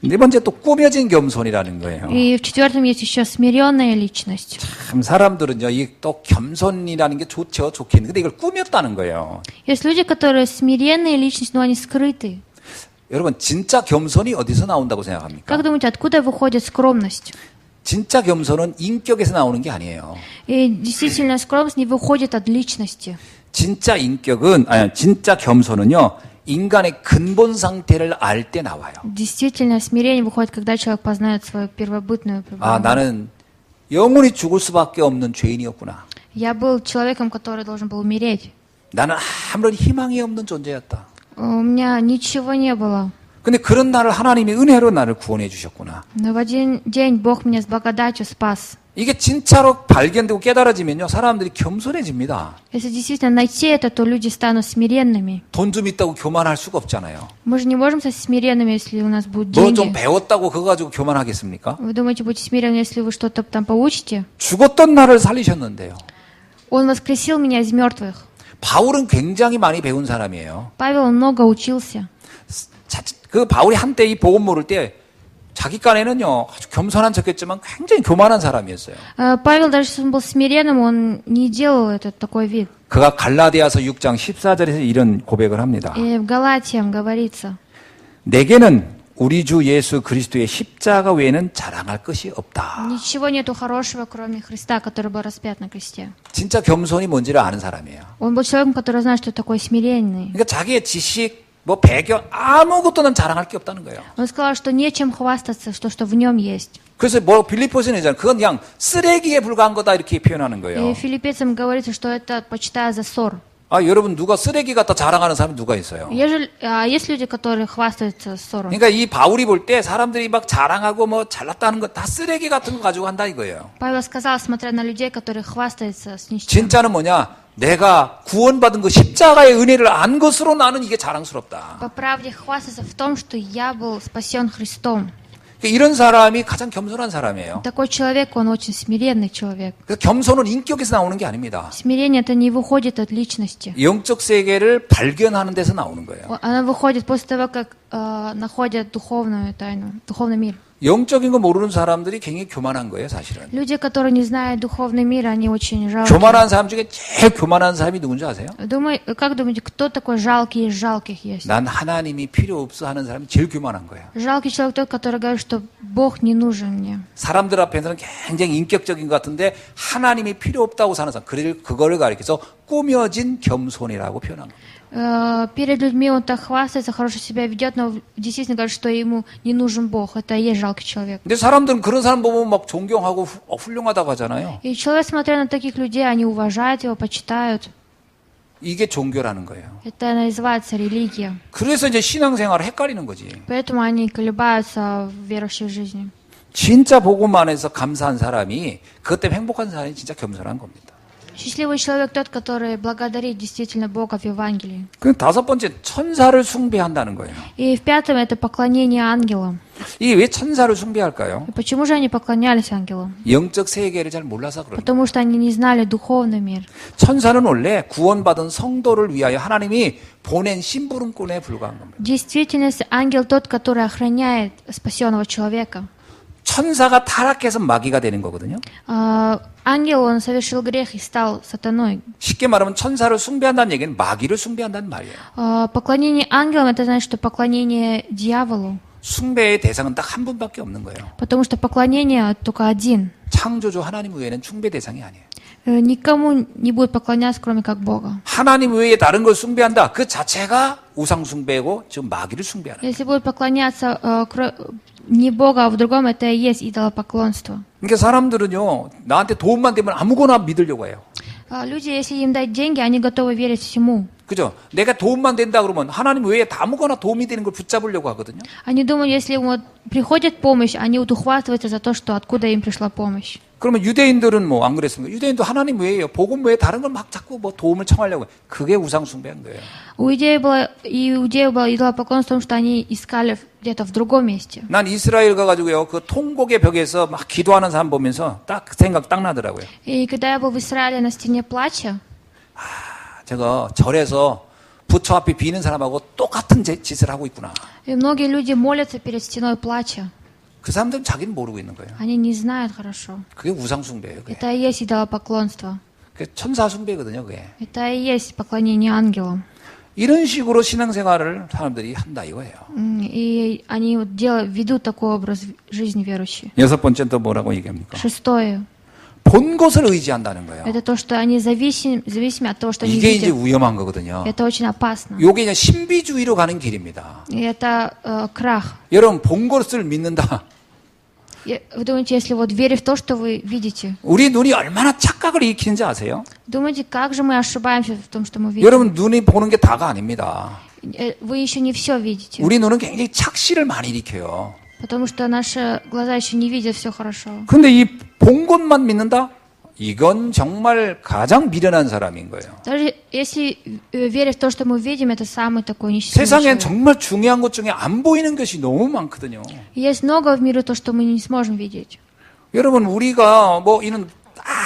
네 번째 또 꾸며진 겸손이라는 거예요. И в-четвертом есть еще смиренная личность. 참 사람들은요, 이 또 겸손이라는 게 좋죠, 좋긴. 근데 이걸 꾸몄다는 거예요. Есть люди, которые смиренные личность, но они скрыты. 여러분, 진짜 겸손이 어디서 나온다고 생각합니까? Как думаете, откуда выходит скромность? 진짜 겸손은 인격에서 나오는 게 아니에요. И действительно, скромность не выходит от личности. 진짜 겸손은요, 인간의 근본 상태를 알 때 나와요. Действительно, смирение выходит, когда человек познает свою первобытную природу. 아, 나는 영원히 죽을 수밖에 없는 죄인이었구나. Я был человеком, который должен был умереть. 나는 아무런 희망이 없는 존재였다. У меня ничего не было. 근데 그런 나를 하나님이 은혜로 나를 구원해 주셨구나. Но в один день Бог меня с благодатью спас. 이게 진짜로 발견되고 깨달아지면요, 사람들이 겸손해집니다. Если действительно найти это, то люди станут смиренными. 돈 좀 있다고 교만할 수가 없잖아요. Мы же не можем стать смиренными, если у нас будут 너 좀 деньги. 배웠다고 그거 가지고 교만하겠습니까? Вы думаете, будете смиренны, если вы что-то там получите? 죽었던 나를 살리셨는데요. Он воскресил меня из мертвых. 바울은 굉장히 많이 배운 사람이에요. Павел много учился. 그 바울이 한때 이 복음 모를 때 자기 깐에는요, 아주 겸손한 척했지만 굉장히 교만한 사람이었어요. Павел, даже если он был смиренным, он не делал этот такой вид. 그가 갈라디아서 6장 14절에서 이런 고백을 합니다. И в Галатиям говорится: 내게는 우리 주 예수 그리스도의 십자가 외에는 자랑할 것이 없다. ничего нету хорошего, кроме Христа, который был распят на кресте. 진짜 겸손이 뭔지를 아는 사람이에요. Он был человеком, который знает, что такое смиренный. 그러니까 자기의 지식, 뭐 배경 아무것도는 자랑할 게 없다는 거예요. Он сказал, что нечем хвастаться, что в нем есть. 그래서 뭐 빌립보서는 있잖아요. 그건 그냥 쓰레기에 불과한 거다 이렇게 표현하는 И 거예요. филиппийцам говорится, что это почитая за ссор. 아, 여러분 누가 쓰레기 갖다 자랑하는 사람이 누가 있어요? Есть люди, которые хвастаются ссором. 그러니까 이 바울이 볼 때 사람들이 막 자랑하고 뭐 잘났다는 거 다 쓰레기 같은 거 가지고 한다 이거예요. Павел сказал, смотря на людей, которые хвастаются с ничем. 진짜는 뭐냐? 내가 구원받은 그 십자가의 은혜를 안 것으로 나는 이게 자랑스럽다. По правде хвастаться в том, что я был спасен Христом. 이런 사람이 가장 겸손한 사람이에요. Такой человек, он очень смиренный человек. 그 겸손은 인격에서 나오는 게 아닙니다. Смирение это не выходит от личности. 영적 세계를 발견하는 데서 나오는 거예요. Оно выходит после того, как находят духовную тайну, духовный мир. 영적인 거 모르는 사람들이 굉장히 교만한 거예요, 사실은. Люди, которые не знают духовный мир, они очень жалкие. 교만한 사람 중에 제일 교만한 사람이 누군지 아세요? Как думаете, кто такой жалкий из жалких есть? 난 하나님이 필요 없어 하는 사람이 제일 교만한 거예요. Жалкий человек тот, который говорит, что Бог не нужен мне. 사람들 앞에서는 굉장히 인격적인 것 같은데 하나님이 필요 없다고 사는 사람, 그거를 가리켜서 꾸며진 겸손이라고 표현한 겁니다. Перед людьми он так хвастается, хорошо себя ведет, но действительно говорит, что ему не нужен Бог. Это и есть жалкий человек. 근데 사람들은 그런 사람 보면 막 존경하고 훌륭하다고 하잖아요. И человек, смотря на таких людей, они уважают его, почитают. 이게 종교라는 거예요. Это называется религия. 그래서 이제 신앙생활을 헷갈리는 거지. Поэтому они колебаются в верующей жизни. 진짜 복음 안에서 감사한 사람이 그것 때문에 행복한 사람이 진짜 겸손한 겁니다. Счастливый человек тот, который благодарит действительно Бога в Евангелии. 그 다섯 번째 천사를 숭배한다는 거예요. И в пятом это поклонение ангелам. 이게 왜 천사를 숭배할까요? И почему же они поклонялись ангелам? 영적 세계를 잘 몰라서 그런 거예요. Потому что они не знали духовный мир. 천사는 원래 구원받은 성도를 위하여 하나님이 보낸 심부름꾼에 불과한 겁니다. В действительности ангел тот, который охраняет спасенного человека. 천사가 타락해서 마귀가 되는 거거든요. Ангел, он совершил грех и стал сатаной. 쉽게 말하면 천사를 숭배한다는 얘기는 마귀를 숭배한다는 말이에요. Поклонение ангелам, это значит, что поклонение дьяволу. 숭배의 대상은 딱 한 분밖에 없는 거예요. Потому что поклонение только один. 창조주 하나님 외에는 숭배 대상이 아니에요. Никому не будет поклоняться, кроме как Бога. 하나님 외에 다른 걸 숭배한다. 그 자체가 우상 숭배고 지금 마귀를 숭배하는 거예요. Если будет поклоняться не Бога, а в другом, это и есть идолопоклонство. 그러니까 사람들은요, 나한테 도움만 되면 아무거나 믿으려고 해요. Люди, если им дать деньги, они готовы верить всему. 그죠? 내가 도움만 된다 그러면 하나님 외에 아무거나 도움이 되는 걸 붙잡으려고 하거든요. Они думают, если им вот приходит помощь, они вот ухватываются за то, что откуда им пришла помощь. 그러면 유대인들은 뭐 안 그랬습니까? 유대인도 하나님 외에요. 복음 외에 다른 걸 막 자꾸 뭐 도움을 청하려고 해요. 그게 우상 숭배한 거예요. У иудеев было идолопоклонство в том, что они искали где-то в другом месте. 난 이스라엘 가가지고요, 그 통곡의 벽에서 막 기도하는 사람 보면서 딱 생각 딱 나더라고요. И когда я был в Израиле на стене плача, 제가 절에서 부처 앞에 비는 사람하고 똑같은 짓을 하고 있구나. и многие люди молятся перед стеной плача. 그 사람들은 자기는 모르고 있는 거예요. Они не знают хорошо. 그게 우상 숭배예요. 그게. Это и есть идолопоклонство. 그게 천사 숭배거든요. 그게. Это и есть поклонение ангелам. 이런 식으로 신앙생활을 사람들이 한다 이거예요. И они вот ведут такой образ жизни верующие. 여섯 번째 또 뭐라고 얘기합니까? Шестое. 본 것을 의지한다는 거예요. Это то, что они зависимы от того, что они 이게 이제 видят. 위험한 거거든요. Это очень опасно. 이게 이제 신비주의로 가는 길입니다. И это крах. 여러분 본 것을 믿는다. Вы думаете, если вот верить в то, что вы видите, 우리 눈이 얼마나 착각을 일으키는지 아세요? думаете, как же мы ошибаемся в том, что мы видим? 여러분 눈이 보는 게 다가 아닙니다. Вы еще не все видите, 우리 눈은 굉장히 착시를 많이 일으켜요. потому что наши глаза еще не видят все хорошо. 그런데 이 본 것만 믿는다? 이건 정말 가장 미련한 사람인 거예요. Даже если верить в то, что мы видим, это самый такой несчастный 세상엔 человек. 정말 중요한 것 중에 안 보이는 것이 너무 많거든요. Есть много в мире то, что мы не сможем видеть. 여러분 우리가 뭐 이런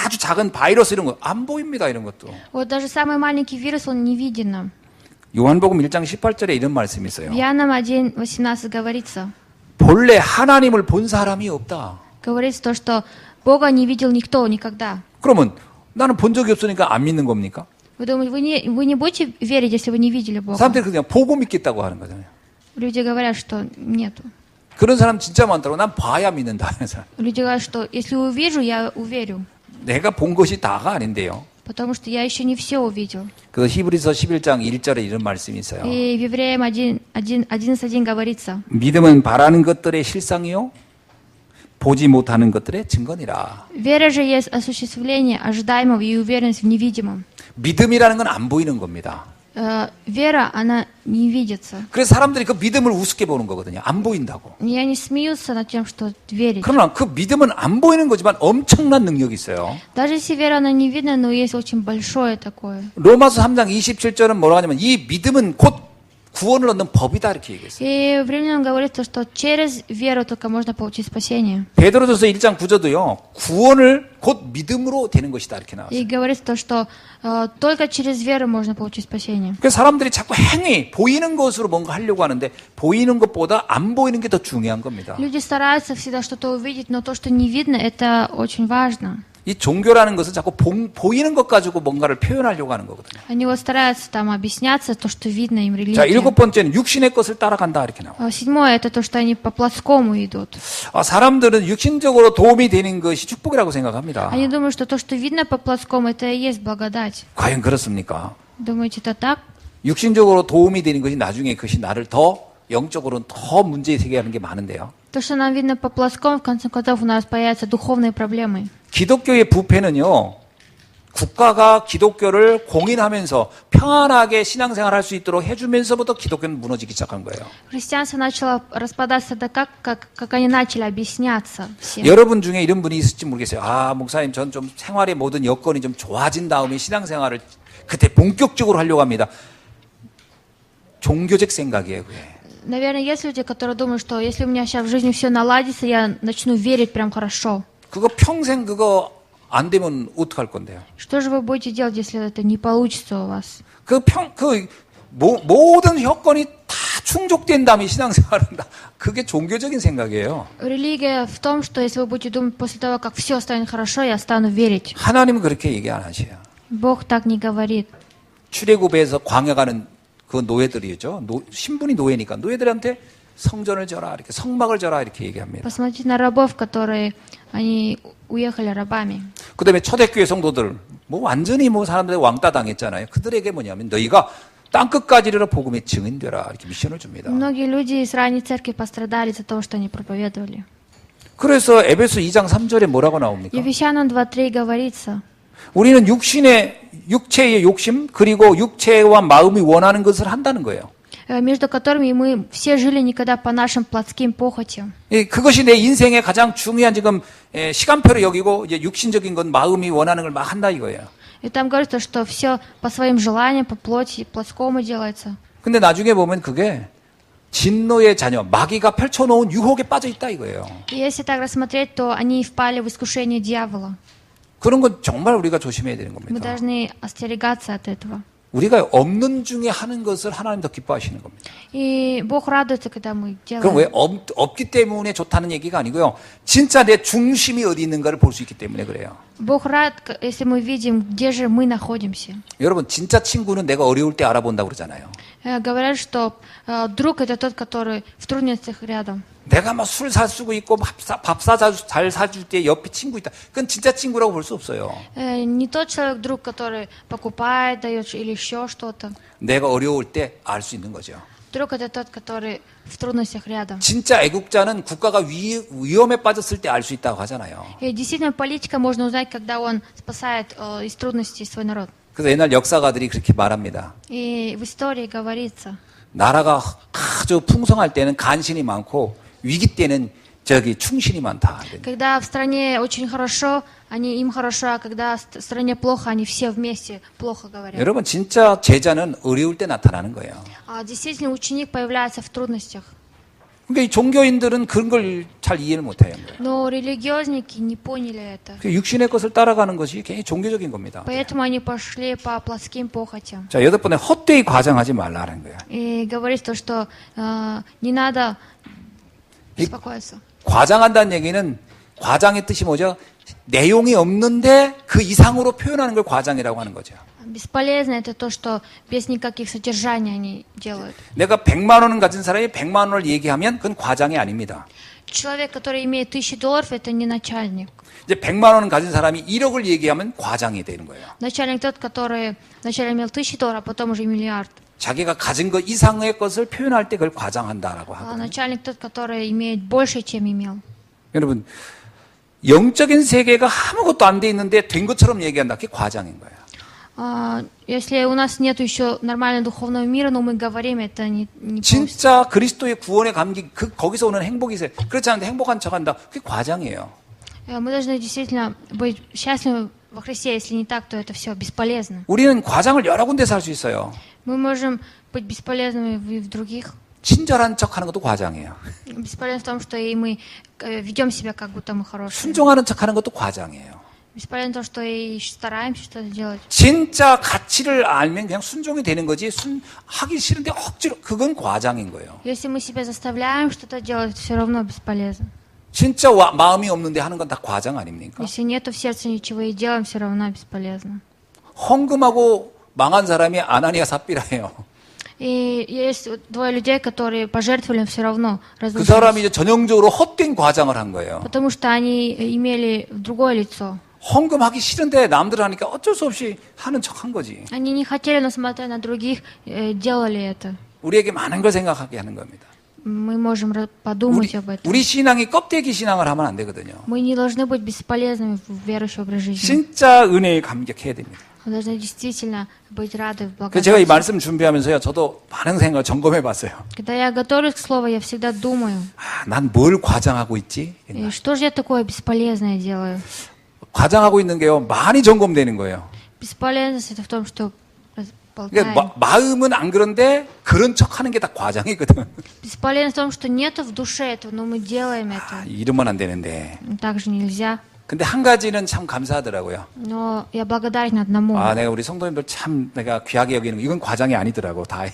아주 작은 바이러스 이런 거 안 보입니다. 이런 것도. Вот даже самый маленький вирус, он не виден нам. 요한복음 1장 18절에 이런 말씀이 있어요. В Иоанном 1:18 говорится, 본래 하나님을 본 사람이 없다. говорится то, что Бога не видел никто никогда. 그러면 나는 본 적이 없으니까 안 믿는 겁니까? Вы думаете, вы не будете верить, если вы не видели Бога? 사람들이 그냥 보고 믿겠다고 하는 거잖아요. Люди говорят, что нету. 그런 사람 진짜 많더라고. 난 봐야 믿는다 하는 사람. Люди говорят, что если увижу, я уверю. 내가 본 것이 다가 아닌데요. Потому что я еще не все увидел. 그래서 히브리서 11장 1절에 이런 말씀이 있어요. И в Евреям 11:1 говорится, 믿음은 바라는 것들의 실상이요 보지 못하는 것들의 증거니라. вера же есть осуществление ожидаемого и уверенность в невидимом. 믿음이라는 건 안 보이는 겁니다. Вера, она не видится. 그래서 사람들이 그 믿음을 우습게 보는 거거든요. 안 보인다고. И они смеются над тем, что верить. 그러나 그 믿음은 안 보이는 거지만 엄청난 능력이 있어요. Даже если вера, она не видна, но есть очень большое такое. 로마서 3장 27절은 뭐라고 하냐면 이 믿음은 곧 구원을 얻는 법이다 이렇게 얘기했어요. И в Римлянам говорится, что через веру только можно получить спасение. 베드로전서 1장 9절도요. 구원을 곧 믿음으로 되는 것이다 이렇게 나왔어요. И говорится то, что только через веру можно получить спасение. 그래서 사람들이 자꾸 행위, 보이는 것으로 뭔가 하려고 하는데 보이는 것보다 안 보이는 게 더 중요한 겁니다. Люди стараются всегда что-то увидеть, но то, что не видно, это очень важно. 이 종교라는 것은 자꾸 보이는 것 가지고 뭔가를 표현하려고 하는 거거든요. Они вот стараются там объясняться, то, что видно им 자, религия. 7번째는 육신의 것을 따라간다 이렇게 나와요. Седьмое, это то, что они по плоскому идут. 사람들은 육신적으로 도움이 되는 것이 축복이라고 생각합니다. Они думают, что то, что видно по плоскому, это и есть благодать. 과연 그렇습니까? Думаете, это так? 육신적으로 도움이 되는 것이 나중에 그것이 나를 더 영적으로는 더 문제에 되게 하는 게 많은데요. То, что нам видно по плоскому, в конце концов, у нас появятся духовные проблемы. 기독교의 부패는요, 국가가 기독교를 공인하면서 평안하게 신앙생활할 수 있도록 해주면서부터 기독교는 무너지기 시작한 거예요. Христианство начало распадаться тогда, как они начали объясняться всем. 여러분 중에 이런 분이 있을지 모르겠어요. 목사님, 전 좀 생활의 모든 여건이 좀 좋아진 다음에 신앙생활을 그때 본격적으로 하려고 합니다. 종교적 생각이에요, 그게. Наверное, есть люди, которые думают, что если у меня сейчас в жизни все наладится, я начну верить прям хорошо. 그거 평생 그거 안 되면 어떡할 건데요? Что же вы будете делать, если это не получится у вас? 모든 여건이 다 충족된 다음에 신앙생활을 한다. 그게 종교적인 생각이에요. Религия в том, что если вы будете думать после того, как все станет хорошо, я стану верить. 하나님은 그렇게 얘기 안 하셔요. Бог так не говорит. 출애굽에서 광야 가는 그 노예들이죠. 신분이 노예니까 노예들한테 성전을 져라 이렇게 성막을 져라 이렇게 얘기합니다. Посмотрите на рабов, которые они уехали рабами. 그다음에 초대교회 성도들 완전히 사람들이 왕따 당했잖아요. 그들에게 뭐냐면 너희가 땅 끝까지 이르러 복음의 증인되라 이렇게 미션을 줍니다. Многие люди из ранней церкви пострадали из-за того, что они проповедовали. 그래서 에베소 2장 3절에 뭐라고 나옵니까? Ефесянам 2:3 говорится. 우리는 육체의 욕심 그리고 육체와 마음이 원하는 것을 한다는 거예요. Между которыми мы все жили никогда по нашим плотским похотям. 그것이 내 인생의 가장 중요한 지금 시간표를 여기고 이제 육신적인 건 마음이 원하는 걸 막 한다 이거예요. И там говорится, что все по своим желаниям, по плоти, плотскому делается. 근데 나중에 보면 그게 진노의 자녀, 마귀가 펼쳐놓은 유혹에 빠져 있다 이거예요. И если так рассмотреть, то они впали в искушение дьявола. 그런 건 정말 우리가 조심해야 되는 Мы 겁니다. должны остерегаться от этого. 우리가 없는 중에 하는 것을 하나님 더 기뻐하시는 겁니다. И Бог радуется, когда мы 그럼 왜 делаем. 없기 때문에 좋다는 얘기가 아니고요. 진짜 내 중심이 어디 있는가를 볼 수 있기 때문에 그래요. Бог рад, если мы видим, где же мы находимся. 여러분 진짜 친구는 내가 어려울 때 알아본다고 그러잖아요. Говорят, что друг это тот, который в трудностях рядом. 내가 막 술 사주고 있고 밥 잘 사줄 때 옆에 친구 있다. 그건 진짜 친구라고 볼 수 없어요. Не тот человек, друг, который покупает, дает или еще что-то. 내가 어려울 때 알 수 있는 거죠. Друг это тот, который в трудностях рядом. 진짜 애국자는 국가가 위험에 빠졌을 때 알 수 있다고 하잖아요. И действительно, политика можно узнать, когда он спасает из трудностей свой народ. 그래서 옛날 역사가들이 그렇게 말합니다. И в истории говорится, 나라가 아주 풍성할 때는 간신이 많고 위기 때는 충신이 많다. когда в стране очень хорошо, им хорошо, а когда в стране плохо, они все вместе плохо говорят. 여러분 진짜 제자는 어려울 때 나타나는 거예요. Действительно, ученик появляется в трудностях. 그러니까 이 종교인들은 그런 걸 잘 이해를 못해요. Но религиозники не поняли это. 육신의 것을 따라가는 것이 굉장히 종교적인 겁니다. Поэтому они пошли по плотским похотям. 자, 8번에 헛되이 과장하지 말라는 거예요. И говорит то, что не надо беспокоиться. 과장한다는 얘기는 과장의 뜻이 뭐죠? 내용이 없는데 그 이상으로 표현하는 걸 과장이라고 하는 거죠. Бесполезно это то, что без никаких содержаний они делают. 내가 100만 원을 가진 사람이 100만 원을 얘기하면 그건 과장이 아닙니다. Человек, который имеет $1000, это не начальник. 이제 100만 원을 가진 사람이 1억을 얘기하면 과장이 되는 거예요. Начальник тот, который вначале имел $1000, а потом уже миллиард. 자기가 가진 것 이상의 것을 표현할 때 그걸 과장한다라고 А 하거든요. начальник тот, который имеет больше, чем имел. 여러분, 영적인 세계가 아무것도 안 돼 있는데 된 것처럼 얘기한다. 그게 과장인 거예요. Если у нас нет еще нормального духовного мира, но мы говорим, это не полностью. 진짜 그리스도의 구원의 감기, 거기서 오는 행복이 있어요. 그렇지 않은데 행복한 척한다. 그게 과장이에요. Мы должны действительно быть счастливы во Христе. Если не так, то это все бесполезно. 우리는 과장을 여러 군데서 할 수 있어요. Мы можем быть бесполезными и в других. 친절한 척하는 것도 과장이에요. Бесполезно в том, что и мы ведем себя, как будто мы хорошие. 순종하는 척하는 것도 과장이에요. Бесполезно то, что и стараемся что-то делать. 진짜 가치를 알면 그냥 순종이 되는 거지 하기 싫은데 억지로 그건 과장인 거예요. Если мы себя заставляем что-то делать, все равно бесполезно. 진짜 마음이 없는데 하는 건 다 과장 아닙니까? Если нету в сердце ничего и делаем, все равно бесполезно. 헌금하고 망한 사람이 아나니아 삽비라예요. И есть двое людей, которые пожертвовали, все равно 그 사람이 разрушились. 이제 전형적으로 헛된 과장을 한 거예요. Потому что они имели другое лицо. 헌금하기 싫은데 남들 하니까 어쩔 수 없이 하는 척 한 거지. Они не хотели, но смотря на других, делали это. 우리에게 많은 걸 생각하게 하는 겁니다. Мы можем подумать об этом. 우리 신앙이 껍데기 신앙을 하면 안 되거든요. Мы не должны быть бесполезными в верующем образе жизни. 진짜 은혜에 감격해야 됩니다. Мы должны действительно быть рады в 그래서 제가 이 благодати. 말씀 준비하면서요, 저도 많은 생각을 점검해 봤어요. Когда я готовлюсь к слову, я всегда думаю, 난 뭘 과장하고 있지? что же я такое бесполезное делаю? 과장하고 있는 게요, 많이 점검되는 거예요. Бесполезность это в том, что 그러니까 болтаем. 마음은 안 그런데 그런 척 하는 게 다 과장이거든. Бесполезность в том, что нету в душе этого, но мы делаем это. 이러면 안 되는데. Так же нельзя. 근데 한 가지는 참 감사하더라고요. Но я благодарен одному. 내가 우리 성도님들 참 내가 귀하게 여기는 거, 이건 과장이 아니더라고, 다.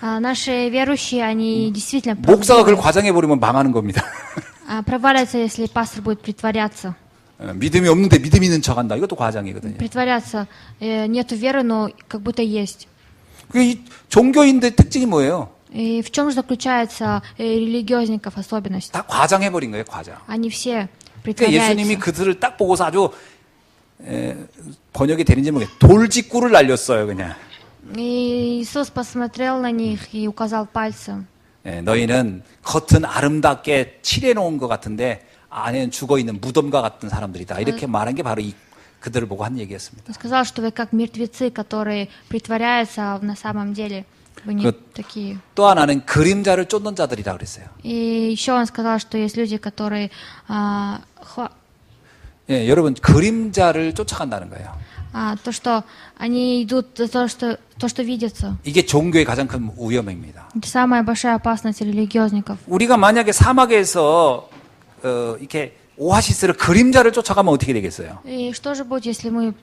Наши верующие, они действительно 목사가 그걸 과장해 버리면 망하는 겁니다. провалятся, если пастор будет притворяться. 믿음이 없는데 믿음 있는 척한다. 이것도 과장이거든요. Притворяться. Нету веры, но как будто есть. 이 종교인들 특징이 뭐예요? И в чем же заключается религиозников особенность? 다 과장해 버린 거예요, 과장. Они все 그러니까 예수님이 притворяются. 그들을 딱 보고서 아주 번역이 되는지 모르겠어요. 돌직구를 날렸어요, 그냥. И Иисус посмотрел на них и указал пальцем. 너희는 겉은 아름답게 칠해놓은 것 같은데 안에는 죽어있는 무덤과 같은 사람들이다. 이렇게 말한 게 바로 그들을 보고 한 얘기였습니다. Он сказал, что вы как мертвецы, которые притворяются, а на самом деле вы не такие. 또 하나는 그림자를 쫓는 자들이라 그랬어요. И еще он сказал, что есть люди, которые 여러분 그림자를 쫓아간다는 거예요. то, что они идут за то, что видится. 이게 종교의 가장 큰 위험입니다. Это самая большая опасность религиозников. 우리가 만약에 사막에서 이렇게 오아시스를 그림자를 쫓아가면 어떻게 되겠어요? И что же будет, если мы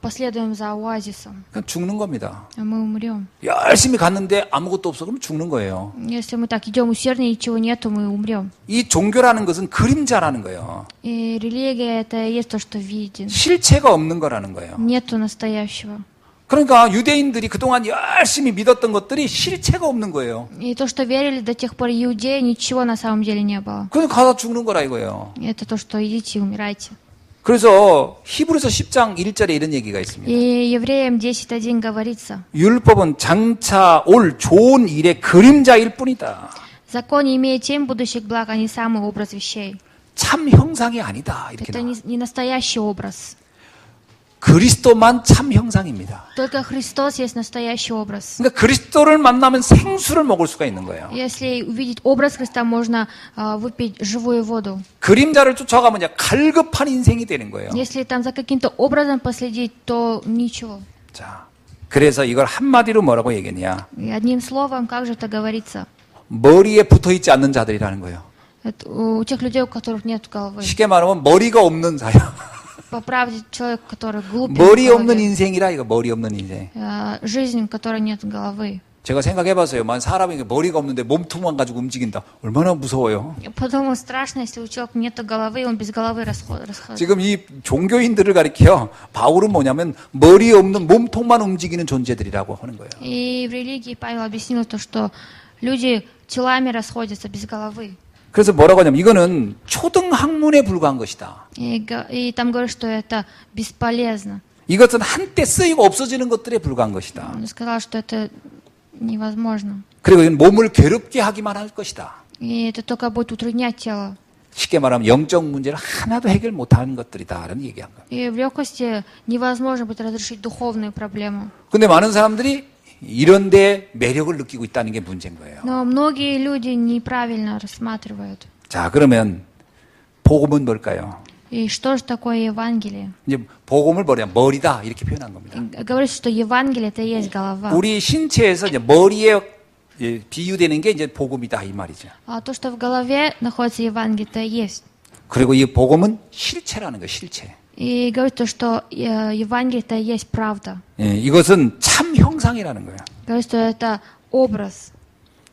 последуем за оазисом? 그냥 죽는 겁니다. Мы умрем. 열심히 갔는데 아무것도 없어 그러면 죽는 거예요. Если мы так идем усердно, ничего нету, мы умрем. 이 종교라는 것은 그림자라는 거예요. И религия это и есть то, что виден. 실체가 없는 거라는 거예요. Нету настоящего. 그러니까 유대인들이 그동안 열심히 믿었던 것들이 실체가 없는 거예요. И то, что верили до тех пор иудеи, ничего на самом деле не было. 그냥 가다 죽는 거라 이거예요. Это то, что идите и умирайте. 그래서 히브리서 10장 1절에 이런 얘기가 있습니다. И евреям 10:1 говорится: 율법은 장차 올 좋은 일의 그림자일 뿐이다. закон не имеет тем будущих благ, а не самый образ вещей. 참 형상이 아니다. 이렇게 Это 나와. не настоящий образ. 그리스도만 참 형상입니다. Только Христос есть настоящий образ. 그러니까 그리스도를 만나면 생수를 먹을 수가 있는 거예요. Если увидеть образ Христа, можно выпить живую воду. 그림자를 쫓아가면 이제 갈급한 인생이 되는 거예요. Если там за каким-то образом последить, то ничего. 자, 그래서 이걸 한마디로 뭐라고 얘기했냐? И одним словом, как же это говорится? 머리에 붙어 있지 않는 자들이라는 거예요. Это у тех людей, у которых нет головы. 쉽게 말하면 머리가 없는 사야. По правде, человек, который глупый, 머리 없는 인생이라 이거 머리 없는 인생. жизнь, у которой нет головы. 제가 생각해봤어요. 만 사람이 머리가 없는데 몸통만 가지고 움직인다. 얼마나 무서워요. Я подумал, страшно, если у человека нет головы, он без головы расходит. 지금 이 종교인들을 가리켜 바울은 뭐냐면 머리 없는 몸통만 움직이는 존재들이라고 하는 거예요. И в религии Павел объяснил то, что люди телами расходятся без головы. 그래서 뭐라고 하냐면 이거는 초등학문에 불과한 것이다. И там говорят, что это бесполезно. 이것은 한때 쓰이고 없어지는 것들에 불과한 것이다. Он сказал, что это невозможно. 그리고 이건 몸을 괴롭게 하기만 할 것이다. И это только будет утруднять тело. 쉽게 말하면 영적 문제를 하나도 해결 못하는 것들이다라는 얘기한 거예요. И в легкости невозможно будет разрешить духовную проблему. 근데 많은 사람들이 이런 데 매력을 느끼고 있다는 게 문제인 거예요. Но многие люди неправильно рассматривают. 자, 그러면 복음은 뭘까요? И что же такое Евангелие? 이제 복음을 머리다 이렇게 표현한 겁니다. Говорится, что Евангелие это и есть голова. 우리 신체에서 이제 머리에 비유되는 게 이제 복음이다 이 말이죠. А то, что в голове находится Евангелие, это и есть. 그리고 이 복음은 실체라는 거예요, 실체. И говорит то, что Евангелие это и есть правда. 이것은 참 형상이라는 거예요. Говорит, что это образ.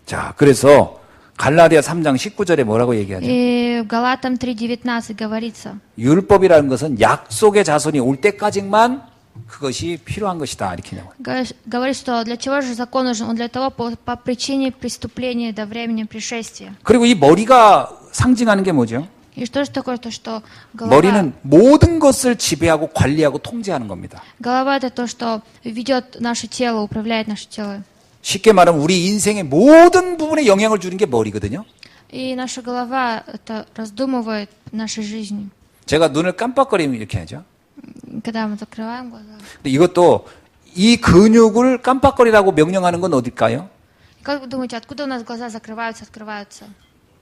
자, 그래서 갈라디아 3장 19절에 뭐라고 얘기하죠? И в Галатам 3:19 говорится, 율법이라는 것은 약속의 자손이 올 때까지만 그것이 필요한 것이다. 이렇게 나와요. говорит, что для чего же закон нужен? Он для того, по причине преступления до времени пришествия. 그리고 이 머리가 상징하는 게 뭐죠? И что же такое то, что 머리는 모든 것을 지배하고 관리하고 통제하는 겁니다. голова это то, что ведет наше тело, управляет наше тело. 쉽게 말하면 우리 인생의 모든 부분에 영향을 주는 게 머리거든요. И наша голова это раздумывает нашей жизни. 제가 눈을 깜빡거리면 이렇게 하죠. Когда мы закрываем глаза. 근데 이것도 이 근육을 깜빡거리라고 명령하는 건 어딜까요? Как вы думаете, откуда у нас глаза закрываются, открываются?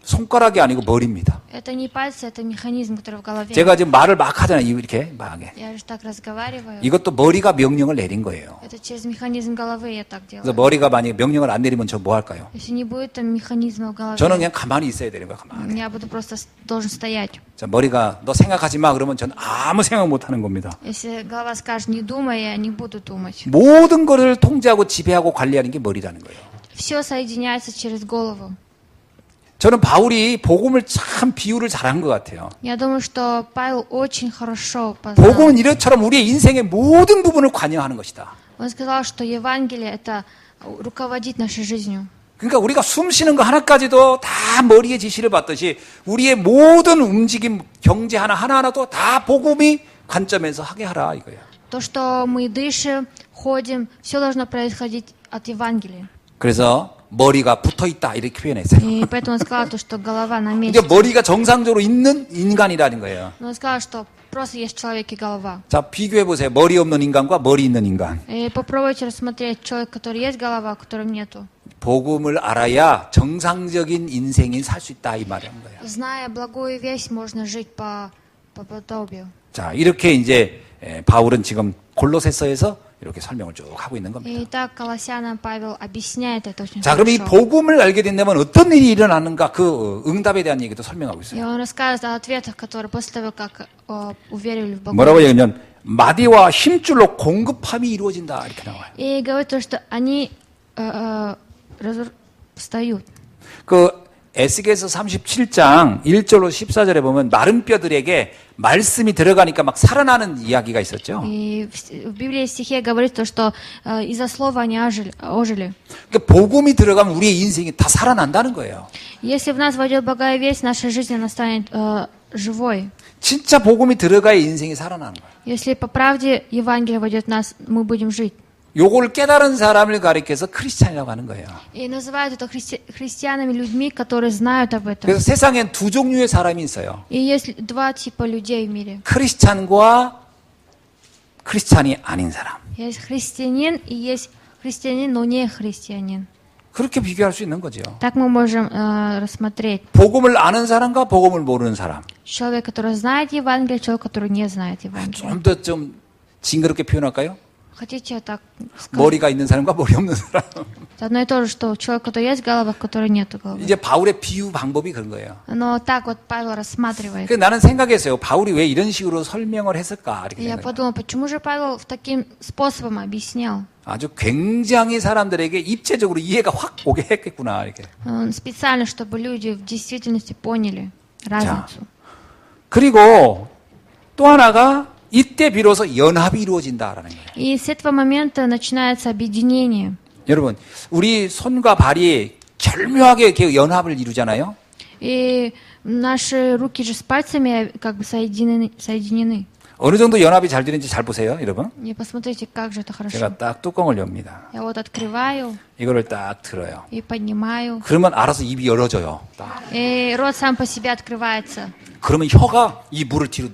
손가락이 아니고 머리입니다. Это не пальцы, это механизм, который в голове. 제가 지금 말을 막 하잖아요. 이렇게 막. Я же так разговариваю. 이것도 머리가 명령을 내린 거예요. Это через механизм головы я так 그래서 делаю. 머리가 만약에 명령을 안 내리면 저 뭐 할까요? Если не будет там механизма в голове, 저는 그냥 가만히 있어야 되는 거예요. 가만히. я буду просто должен стоять. 자, 머리가 너 생각하지 마 그러면 저는 아무 생각 못 하는 겁니다. Если голова скажет не думай, я не буду думать. 모든 거를 통제하고 지배하고 관리하는 게 머리라는 거예요. Все соединяется через голову. 저는 바울이 복음을 참 비유를 잘한 것 같아요. Я думаю, что Павел очень хорошо познал. 복음은 이것처럼 우리의 인생의 모든 부분을 관여하는 것이다. Он сказал, что Евангелие это руководит нашей жизнью. 그러니까 우리가 숨 쉬는 거 하나까지도 다 머리의 지시를 받듯이 우리의 모든 움직임, 경제 하나하나도 다 복음이 관점에서 하게 하라 이거예요. То, что мы дышим, ходим, все должно происходить от Евангелия. 그래서 머리가 붙어 있다 이렇게 표현했어요. И поэтому он сказал, то, что голова на месте. 그러니까 머리가 정상적으로 있는 인간이라는 거예요. Но он сказал, что просто есть человек и голова. 자, 비교해 보세요. 머리 없는 인간과 머리 있는 인간. И попробуйте рассмотреть человека, который есть голова, которого нету. 복음을 알아야 정상적인 인생이 살 수 있다 이 말인 거예요. Зная благую весть, можно жить по подобию. 자, 이렇게 이제 바울은 지금 골로새서에서 이렇게 설명을 쭉 하고 있는 겁니다. И так Колоссянам Павел объясняет это очень 자, 그럼 이 хорошо. 복음을 알게 된다면 어떤 일이 일어나는가 그 응답에 대한 얘기도 설명하고 И 있어요. он рассказывает о ответах, которые после того, как уверили в Бога. 뭐라고 얘기하면 마디와 힘줄로 공급함이 이루어진다 이렇게 나와요. И говорит то, что они встают. 그 에스겔서 37장 1절로 14절에 보면 마른 뼈들에게 말씀이 들어가니까 막 살아나는 이야기가 있었죠. И в Библии в стихе говорит то, что из-за слова они ожили. 그러니까 복음이 들어가면 우리의 인생이 다 살아난다는 거예요. Если в нас войдет благая весть, наша жизнь она станет живой. 진짜 복음이 들어가야 인생이 살아나는 거예요. Если по правде Евангелие войдет в нас, мы будем жить. 요걸 깨달은 사람을 가리켜서 크리스찬이라고 하는 거예요. И называют это христианами, людьми, которые знают об этом. 그래서 세상엔 두 종류의 사람이 있어요. И есть два типа людей в мире. 크리스찬과 크리스찬이 아닌 사람. Есть христианин и есть христианин, но не христианин. 그렇게 비교할 수 있는 거죠. Так мы можем рассмотреть. 복음을 아는 사람과 복음을 모르는 사람. Человек, который знает Евангелие, человек, который не знает Евангелие. 좀 더 좀 징그럽게 표현할까요? Хотите так сказать? 머리가 있는 사람과 머리 없는 사람. Это одно и то же, что человек, который есть голова, который нету головы. 이제 바울의 비유 방법이 그런 거예요. Но так вот Павел рассматривает. 그래서 나는 생각했어요. 바울이 왜 이런 식으로 설명을 했을까? 이렇게 И я 생각해요. подумал, почему же Павел таким способом объяснял? 아주 굉장히 사람들에게 입체적으로 이해가 확 오게 했겠구나. 이렇게. Он специально, чтобы люди в действительности поняли разницу. 그리고 또 하나가 이때 비로소 연합이 이루어진다라는 거예요. И с этого момента начинается объединение. 여러분, 우리 손과 발이 절묘하게 이렇게 연합을 이루잖아요. И наши руки же с пальцами как бы соединены. 어느 정도 연합이 잘 되는지 잘 보세요, 여러분. И посмотрите, как же это хорошо. 제가 딱 뚜껑을 엽니다. Я вот открываю 이거를 딱 들어요. и поднимаю. 그러면 알아서 입이 열어져요. 딱. И рот сам по себе открывается. 그러면 혀가 이 물을 뒤로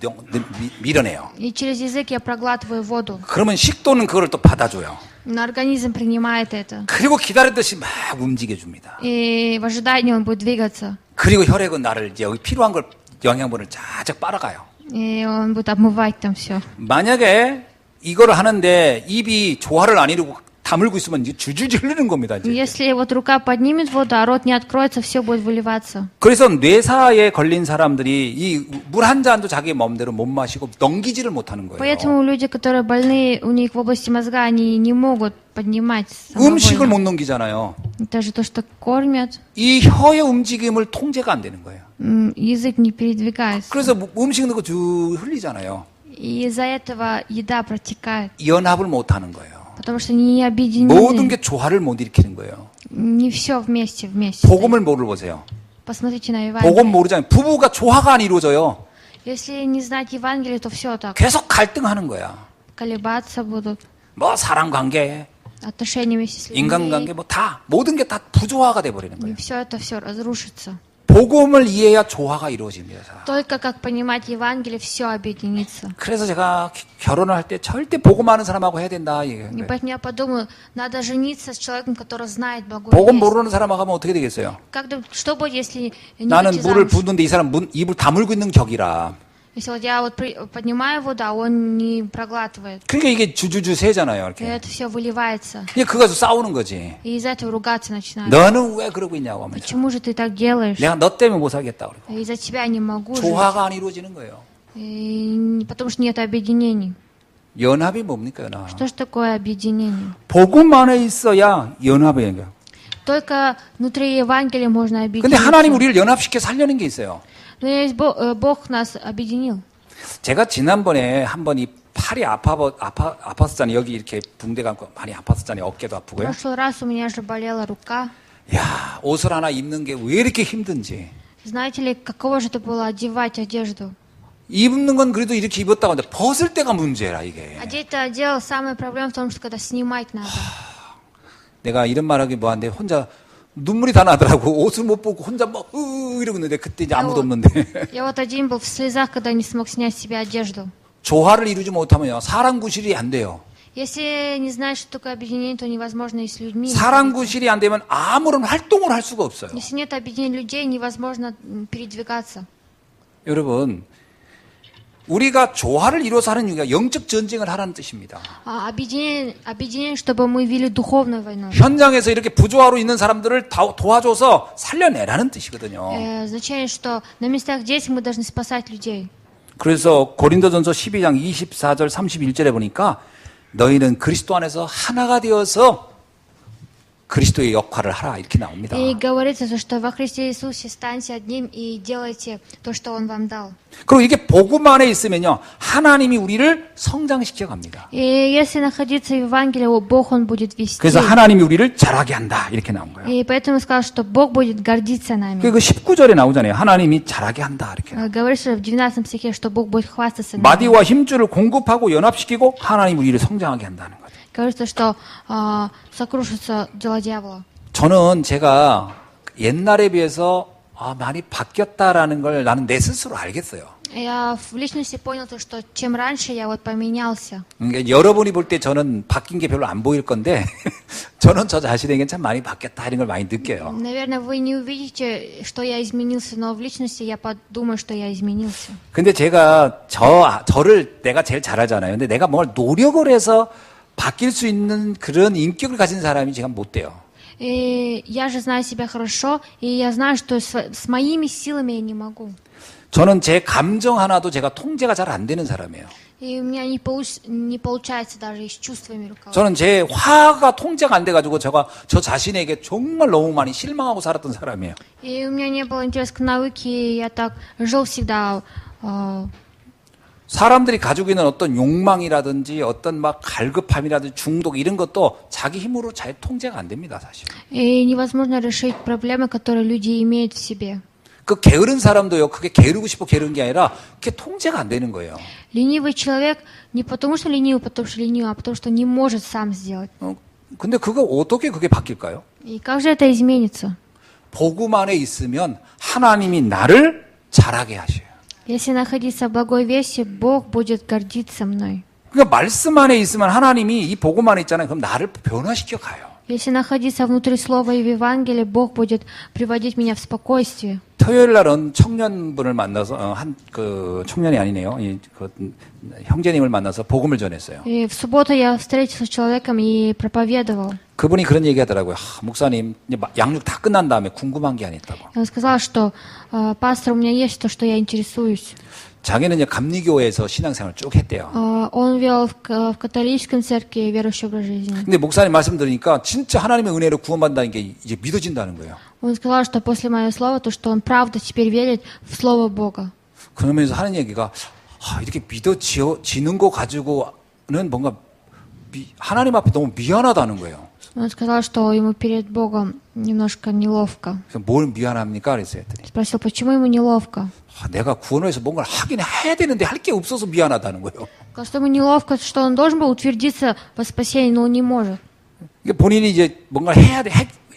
밀어내요. И через язык я проглатываю воду. 그러면 식도는 그걸 또 받아줘요. Но организм принимает это. 그리고 기다렸듯이 막 움직여줍니다. И в ожидании он будет двигаться. 그리고 혈액은 나를 이제 여기 필요한 걸 영양분을 쫙쫙 빨아가요. И он будет обмывать там все. 만약에 이걸 하는데 입이 조화를 안 이루고 다물고 있으면 이제 줄줄줄 흐르는 겁니다. 이제. Если вот рука поднимет воду, а рот не откроется, все будет выливаться. 그래서 뇌사에 걸린 사람들이 이 물 한 잔도 자기 마음대로 못 마시고 넘기지를 못하는 거예요. Поэтому люди, которые больны, у них в области мозга, они не могут поднимать 음식을 못 самовольно. 넘기잖아요. Это же то, что кормят, 이 혀의 움직임을 통제가 안 되는 거예요. язык не передвигается. 그래서 음식 넣고 쭉 흘리잖아요. И из-за этого еда протекает, 연합을 못 하는 거예요. потому что не 모든 объединены. 게 조화를 못 일으키는 거예요. Не все вместе. 복음을 모르보세요. Посмотрите на 복음 Евангелие. 모르잖아요. 부부가 조화가 안 이루어져요. Если не знать Евангелие, то все так. 계속 갈등하는 거야. Колебаться будут 뭐 사람 관계, отношения вместе с 인간관계 людьми. 뭐 다 모든 게 다 부조화가 돼 버리는 И 거예요. все это все разрушится. 복음을 이해해야 조화가 이루어집니다. Только как понимать Евангелие, все объединится. 그래서 제가 결혼을 할 때 절대 복음하는 사람하고 해야 된다. И поэтому я подумаю, надо жениться с человеком, который знает Богу. 복음 모르는 사람하고 하면 어떻게 되겠어요? Что будет, если не 나는 выйти 물을 замуж? 붓는데 이 사람 입을 다물고 있는 격이라. Если вот я вот поднимаю воду, а он не проглатывает. 그러니까 이게 주주주 세잖아요. И 이렇게. это все выливается. 그냥 그거 가지고 싸우는 거지. И из-за этого ругаться начинают. 너는 왜 그러고 있냐고 하면서. Почему же ты так делаешь? 내가 너 때문에 못 살겠다. 그러고. Из-за тебя не могу жить. 조화가 안 이루어지는 거예요. Потому что нет объединений. 연합이 뭡니까, 연합? Что же такое объединение? 복음 안에 있어야 연합이에요. Только внутри Евангелия можно 근데 하나님 объединиться. 우리를 연합시켜 살려는 게 있어요. Но есть Бог нас объединил. 제가 지난번에 한번 이 팔이 아팠었잖아요. 여기 이렇게 붕대 감고 많이 아팠었잖아요. 어깨도 В 아프고요. прошлый раз у меня же болела рука. 야, 옷을 하나 입는 게 왜 이렇게 힘든지. Знаете ли, каково же это было одевать одежду? 입는 건 그래도 이렇게 입었다고 하는데 벗을 때가 문제라 이게. Одеть-то одел, самая проблема в том, что когда снимать надо. 내가 이런 말하기 뭐한데 혼자 눈물이 다 나더라고. 옷을 못 벗고 혼자 막 이러고 있는데 그때 이제 아무도 없는데. Я вот один был в слезах, когда не смог снять с себя одежду. 조화를 이루지 못하면요. 사람 구실이 안 돼요. Если не знаешь, что такое объединение, то невозможно и с людьми. 사람 구실이 안 되면 아무런 활동을 할 수가 없어요. Если нет объединения людей, невозможно передвигаться. 여러분, 우리가 조화를 이루어서 하는 이유가 영적 전쟁을 하라는 뜻입니다. Объединение, чтобы мы вели духовную войну. 현장에서 이렇게 부조화로 있는 사람들을 도와줘서 살려내라는 뜻이거든요. Значение, что на местах действий мы должны спасать людей. 그래서 고린도전서 12장 24절 31절에 보니까 너희는 그리스도 안에서 하나가 되어서 그리스도의 역할을 하라 이렇게 나옵니다. И говорится, что во Христе Иисусе станьте одним и делайте то, что Он вам дал. 그리고 이게 복음 안에 있으면요 하나님이 우리를 성장시켜 갑니다. И если находиться в Евангелии, Бог Он будет вести. 그래서 하나님이 우리를 자라게 한다 이렇게 나온 거예요. И поэтому сказал, что Бог будет гордиться нами. 그 19절에 나오잖아요. 하나님이 자라게 한다 이렇게. Говорится в 19 стихе, что Бог будет хвастаться нами. 마디와 힘줄을 공급하고 연합시키고 하나님 우리를 성장하게 한다는 거예요. Говорится, что сокрушится дела дьявола. 저는 제가 옛날에 비해서 많이 바뀌었다라는 걸 나는 내 스스로 알겠어요. Я в личности понял то, что чем раньше я вот поменялся. 그러니까 여러분이 볼 때 저는 바뀐 게 별로 안 보일 건데 저는 저 자신에게 참 많이 바뀌었다 이런 걸 많이 느껴요. Наверное, вы не увидите, что я изменился, но в личности я подумаю, что я изменился. 근데 제가 저를 내가 제일 잘 알잖아요. 근데 내가 뭘 노력을 해서 바뀔 수 있는 그런 인격을 가진 사람이 제가 못 돼요. И я же знаю себя хорошо, и я знаю, что с моими силами я не могу. 저는 제 감정 하나도 제가 통제가 잘 안 되는 사람이에요. И у меня не получается даже и с чувствами руководить. 저는 제 화가 통제가 안 돼가지고 제가 저 자신에게 정말 너무 많이 실망하고 살았던 사람이에요. И у меня не было интереса к науке, и я так жил всегда. 사람들이 가지고 있는 어떤 욕망이라든지 어떤 막 갈급함이라든지 중독 이런 것도 자기 힘으로 잘 통제가 안 됩니다, 사실. И невозможно решить проблемы, которые люди имеют в себе. 그 게으른 사람도요, 그게 게으르고 싶어 게으른 게 아니라 그게 통제가 안 되는 거예요. Ленивый человек не потому что ленивый, а потому что не может сам сделать. 근데 어떻게 그게 바뀔까요? И как же это изменится? 복음 안에 있으면 하나님이 나를 자라게 하셔요. Если находиться в благой вести, Бог будет гордиться мной. 그러니까 말씀 안에 있으면 하나님이 이 복음 안에 있잖아요. 그럼 나를 변화시켜 가요. Если находиться внутри Слова и в Евангелии, Бог будет приводить меня в спокойствие. 토요일 날은 청년분을 만나서 한 그 청년이 아니네요. 형제님을 만나서 복음을 전했어요. И в субботу я встретился с человеком и проповедовал. 그분이 그런 얘기하더라고요. 목사님 이제 양육 다 끝난 다음에 궁금한 게 하나 있다고. И он сказал, что пастор, у меня есть то, что я интересуюсь. 자기는 이제 감리교회에서 신앙생활을 쭉 했대요. Он вел в католической церкви верующий образ жизни. 근데 목사님 말씀 들으니까 진짜 하나님의 은혜로 구원받는다는 게 이제 믿어진다는 거예요. Он сказал, что после моего слова, то, что он правда теперь верит в Слово Бога. 그러면서 하는 얘기가 이렇게 믿어지는 거 가지고는 뭔가 하나님 앞에 너무 미안하다는 거예요. Он сказал, что ему перед Богом немножко неловко. 그래서 뭘 미안합니까? 그랬어요. 했더니 Спросил, почему ему неловко? 내가 구원을 해서 뭔가를 하긴 해야 되는데 할 게 없어서 미안하다는 거예요. Сказал, что ему неловко, что он должен был утвердиться во спасении, но он не может. 그러니까 본인이 이제 뭔가 해야 돼.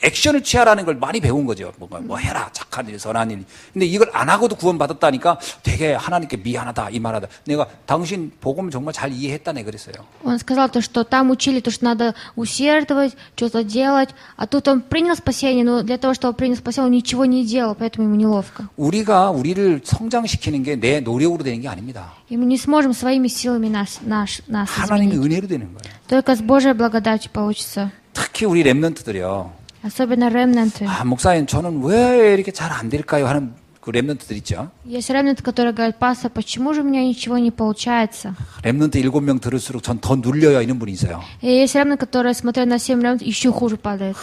액션을 취하라는 걸 많이 배운 거죠. 뭔가 뭐 해라, 착한 일, 선한 일. 근데 이걸 안 하고도 구원받았다니까 되게 하나님께 미안하다, 이 말하다. 내가 당신 복음 정말 잘 이해했다네 그랬어요. Он сказал, то, что там учили, то, что надо усердовать, что-то делать, а тут он принял спасение, но для того, чтобы он принял спасение, он ничего не делал, поэтому ему неловко. 우리가 우리를 성장시키는 게 내 노력으로 되는 게 아닙니다. И мы не сможем своими силами нас 하나님의 изменить. 은혜로 되는 거예요. Только с Божьей благодатью получится. 특히 우리 랩런트들이요. Особенно ремнанты. 목사님 저는 왜 이렇게 잘 안 될까요? 하는 그 랩런트들 있죠. Есть ремнанты, которые говорят, пастор, почему же у меня ничего не получается? 랩런트 7명 들을수록 전 더 눌려요. 이런 분이 있어요. И есть ремнанты, которые, смотря на 7 ремнантов, еще хуже падают.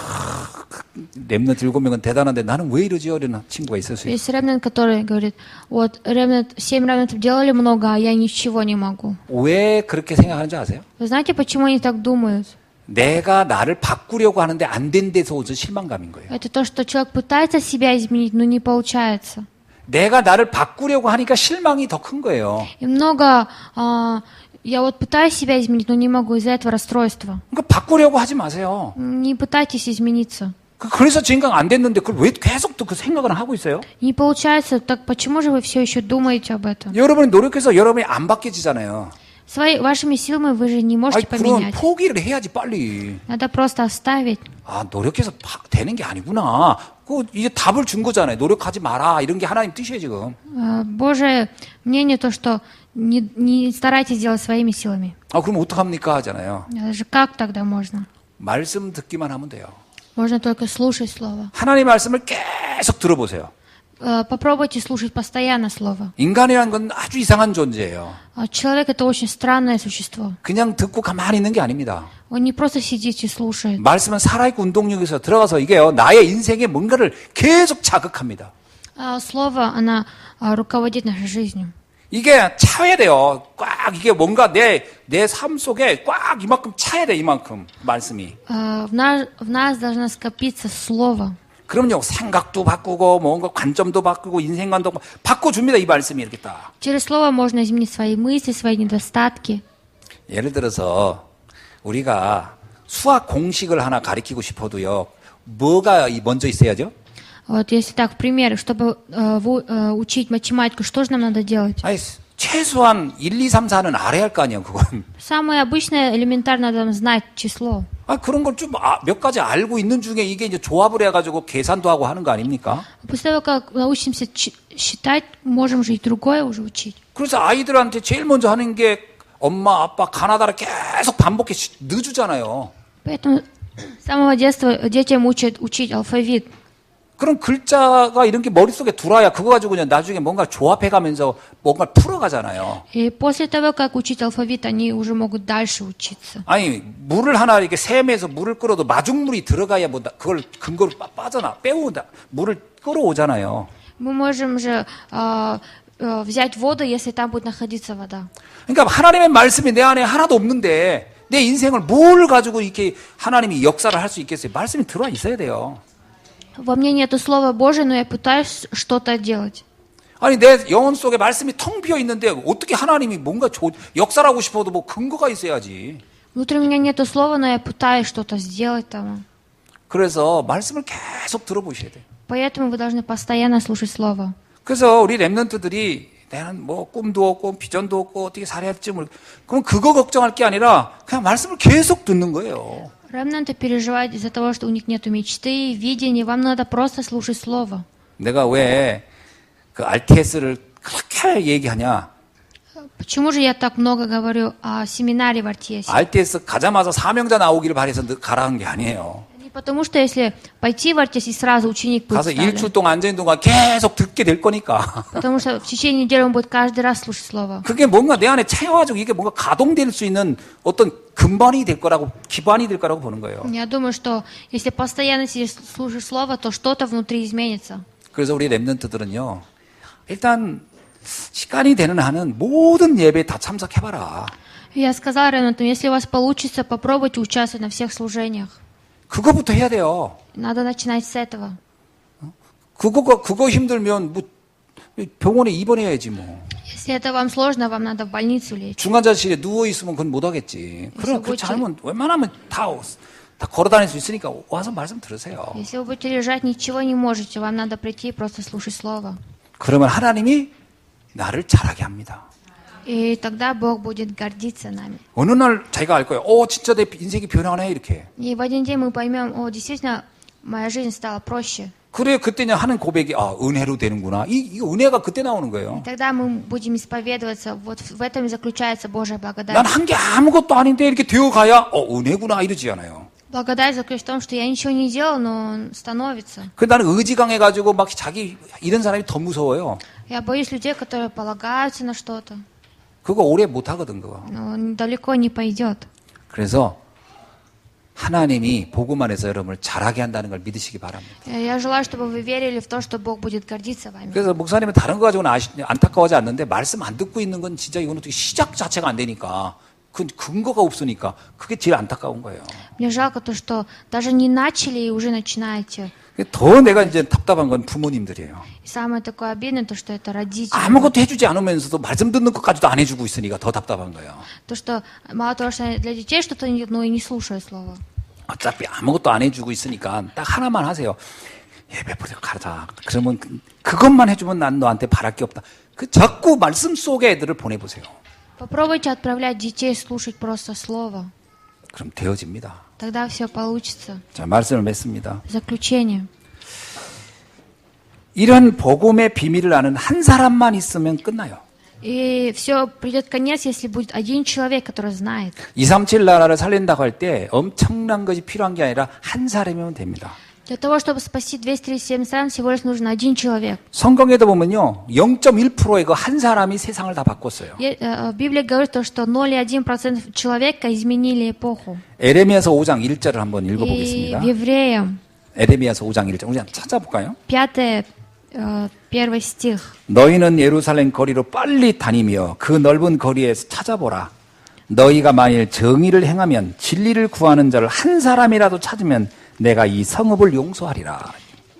랩런트 7명은 대단한데 나는 왜 이러지? 이런 친구가 있을 수 있어요. Есть ремнант, который говорит, вот 7 ремнантов делали много, а я ничего не могу. 왜 그렇게 생각하는지 아세요? Вы знаете, почему они так думают? 내가 나를 바꾸려고 하는데 안 된 데서 오는 실망감인 거예요. Это то, что человек пытается себя изменить, но не получается. 내가 나를 바꾸려고 하니까 실망이 더 큰 거예요. И много, я вот пытаюсь себя изменить, но не могу, из-за этого расстройства. 그러니까 바꾸려고 하지 마세요. Не пытайтесь измениться. 그래서 지금까지 안 됐는데 그걸 왜 계속 또 그 생각을 하고 있어요? Не получается, так почему же вы все еще думаете об этом? 여러분이 노력해서 여러분이 안 바뀌어지잖아요. Вашими силами вы же не можете 그럼 поменять. 포기를 해야지 빨리. Надо просто оставить. 노력해서 되는 게 아니구나. 이제 답을 준 거잖아요. 노력하지 마라. 이런 게 하나님 뜻이에요, 지금. Божие мнение то, что не старайтесь делать своими силами. 그럼 어떡합니까? 하잖아요. Даже как тогда можно? 말씀 듣기만 하면 돼요. Можно только слушать Слово. 하나님 말씀을 계속 들어보세요. Попробуйте слушать постоянно Слово. 인간이라는 건 아주 이상한 존재예요. Человек — это очень странное существо. 그냥 듣고 가만히 있는 게 아닙니다. Он не просто сидит и слушает. 말씀은 살아있고 운동력에서 들어가서 이게요, 나의 인생에 뭔가를 계속 자극합니다. Слово, оно руководит нашей жизнью. 이게 차야 돼요. 꽉 이게 뭔가 내 삶 속에 꽉 이만큼 차야 돼, 이만큼 말씀이. В нас должно скопиться Слово. 그럼요, 생각도 바꾸고 뭔가 관점도 바꾸고 인생관도 바꿔줍니다. 이 말씀이 이렇게 딱. Через Слово можно изменить свои мысли, свои недостатки. 예를 들어서 우리가 수학 공식을 하나 가르치고 싶어도요, 뭐가 먼저 있어야죠? Вот если так, в пример, чтобы учить математику, что же нам надо делать? 아니, 최소한 1, 2, 3, 4는 알아야 할 거 아니에요, 그건. Самое обычное, элементарно надо знать число. 그런 걸 좀 몇 가지 알고 있는 중에 이게 이제 조합을 해가지고 계산도 하고 하는 거 아닙니까? После того, как научимся считать, можем же и другое уже учить. 그래서 아이들한테 제일 먼저 하는 게 엄마, 아빠, 가나다라 계속 반복해 넣어주잖아요. Поэтому с самого детства детям учат учить алфавит. 그럼 글자가 이런 게 머릿속에 들어와야 그거 가지고 그냥 나중에 뭔가 조합해가면서 뭔가 풀어가잖아요. И после того, как учить алфавит, они уже могут дальше учиться. 아니, 물을 하나 이렇게 샘에서 물을 끓어도 마중물이 들어가야 뭐 그걸 근거로 빼오다. 물을 끌어오잖아요. Мы можем же взять воду, если там будет находиться вода. 그러니까 하나님의 말씀이 내 안에 하나도 없는데 내 인생을 뭘 가지고 이렇게 하나님이 역사를 할 수 있겠어요? 말씀이 들어와 있어야 돼요. Во мне нету Слова Божия, но я пытаюсь что-то делать. 아니, 내 영혼 속에 말씀이 텅 비어 있는데 어떻게 하나님이 뭔가 역사를 하고 싶어도 뭐 근거가 있어야지. Внутри меня нету Слова, но я пытаюсь что-то сделать там. 그래서 말씀을 계속 들어보셔야 돼요. Поэтому вы должны постоянно слушать Слово. 그래서 우리 랩런트들이 나는 뭐 꿈도 없고 비전도 없고 어떻게 살아야 할지 모르고 그럼 그거 걱정할 게 아니라 그냥 말씀을 계속 듣는 거예요. Ремнанты переживают из-за того, что у них нет мечты, видения. Вам надо просто слушать Слово. 내가 왜 그 RTS를 그렇게 얘기하냐? Почему же я так много говорю о семинаре в Артесе? RTS 가자마자 사명자 나오기를 바래서 가라 한 게 아니에요. Не потому что если пойти в Артес и сразу ученик будет 가서 вставлен. 일주일 동안 앉아있는 동안 계속 듣게 될 거니까. Потому что в течение недели он будет каждый раз слушать Слово. 그게 뭔가 내 안에 채워가지고 이게 뭔가 가동될 수 있는 어떤 근반이 될 거라고, 기반이 될 거라고 보는 거예요. Я думаю, что если постоянно сидишь, слушаешь Слово, то что-то внутри изменится. 그래서 우리 랩런트들은요, 일단 시간이 되는 한은 모든 예배에 다 참석해봐라. Я сказала ремнантам, если у вас получится, попробуйте участвовать на всех служениях. 그거부터 해야 돼요. Надо начинать с этого. 그거 힘들면 뭐 병원에 입원해야지 뭐. Если это вам сложно, вам надо в больницу лечь. 중환자실에 누워 있으면 그건 못 하겠지. 그럼 그렇지 않으면 웬만하면 다 걸어 다닐 수 있으니까 와서 말씀 들으세요. Если вы будете лежать, ничего не можете, вам надо прийти и просто слушать Слово. 그러면 하나님이 나를 잘하게 합니다. И тогда Бог будет гордиться нами. 어느 날 자기가 알 거예요. 진짜 내 인생이 변하네 이렇게. И в один день мы поймем, действительно, моя жизнь стала проще. 그래 그때냐 하는 고백이 은혜로 되는구나. 이 은혜가 그때 나오는 거예요. И тогда мы будем исповедоваться. Вот в этом и заключается Божья благодать. 난 한 게 아무것도 아닌데 이렇게 되어가야 은혜구나 이러지 않아요. Благодать заключается в том, что я ничего не делал, но он становится. 그 나는 의지 강해가지고 막 자기 이런 사람이 더 무서워요. Я боюсь людей, которые полагаются на что-то. 그거 오래 못 하거든 그거. Но он далеко не пойдет. 그래서 하나님이 복음 안에서 여러분을 잘하게 한다는 걸 믿으시기 바랍니다. Я желаю, чтобы вы верили в то, что Бог будет гордиться вами. 그래서 목사님은 다른 거 가지고는 안타까워하지 않는데 말씀 안 듣고 있는 건 진짜 이거는 어떻게 시작 자체가 안 되니까 그 근거가 없으니까 그게 제일 안타까운 거예요. Мне жалко то, что даже не начали и уже начинаете. 더 내가 이제 답답한 건 부모님들이에요. И самое такое обидное, то, что это родители. 아무것도 해주지 않으면서도 말씀 듣는 것까지도 안 해주고 있으니까 더 답답한 거예요. То, что мало того, что для детей что-то не делают, но и не слушают Слово. 어차피 아무것도 안 해주고 있으니까 딱 하나만 하세요. 예배 보러 가자. 그러면 그것만 해주면 난 너한테 바랄 게 없다. 그 자꾸 말씀 속에 애들을 보내보세요. Попробуйте отправлять детей слушать просто Слово. 그럼 되어집니다. Тогда все получится. 자, 말씀을 맺습니다. Заключение. 이런 복음의 비밀을 아는 한 사람만 있으면 끝나요. И все придет конец, если будет один человек, который знает. 237 나라를 살린다고 할 때 엄청난 것이 필요한 게 아니라 한 사람이면 됩니다. Для того, чтобы спасти 237 стран, всего лишь нужен один человек. 성경에도 보면요. 0.1%의 그 한 사람이 세상을 다 바꿨어요. Библия говорит, что 0,1% человека изменили эпоху. 에레미야서 5장 1절을 한번 И 읽어보겠습니다. в Евреям, 에레미야서 5장 1절. 우리 한번 찾아볼까요? 5, 1 стих. 너희는 예루살렘 거리로 빨리 다니며 그 넓은 거리에서 찾아보라. 너희가 만일 정의를 행하면 진리를 구하는 자를 한 사람이라도 찾으면 내가 이 성읍을 용서하리라.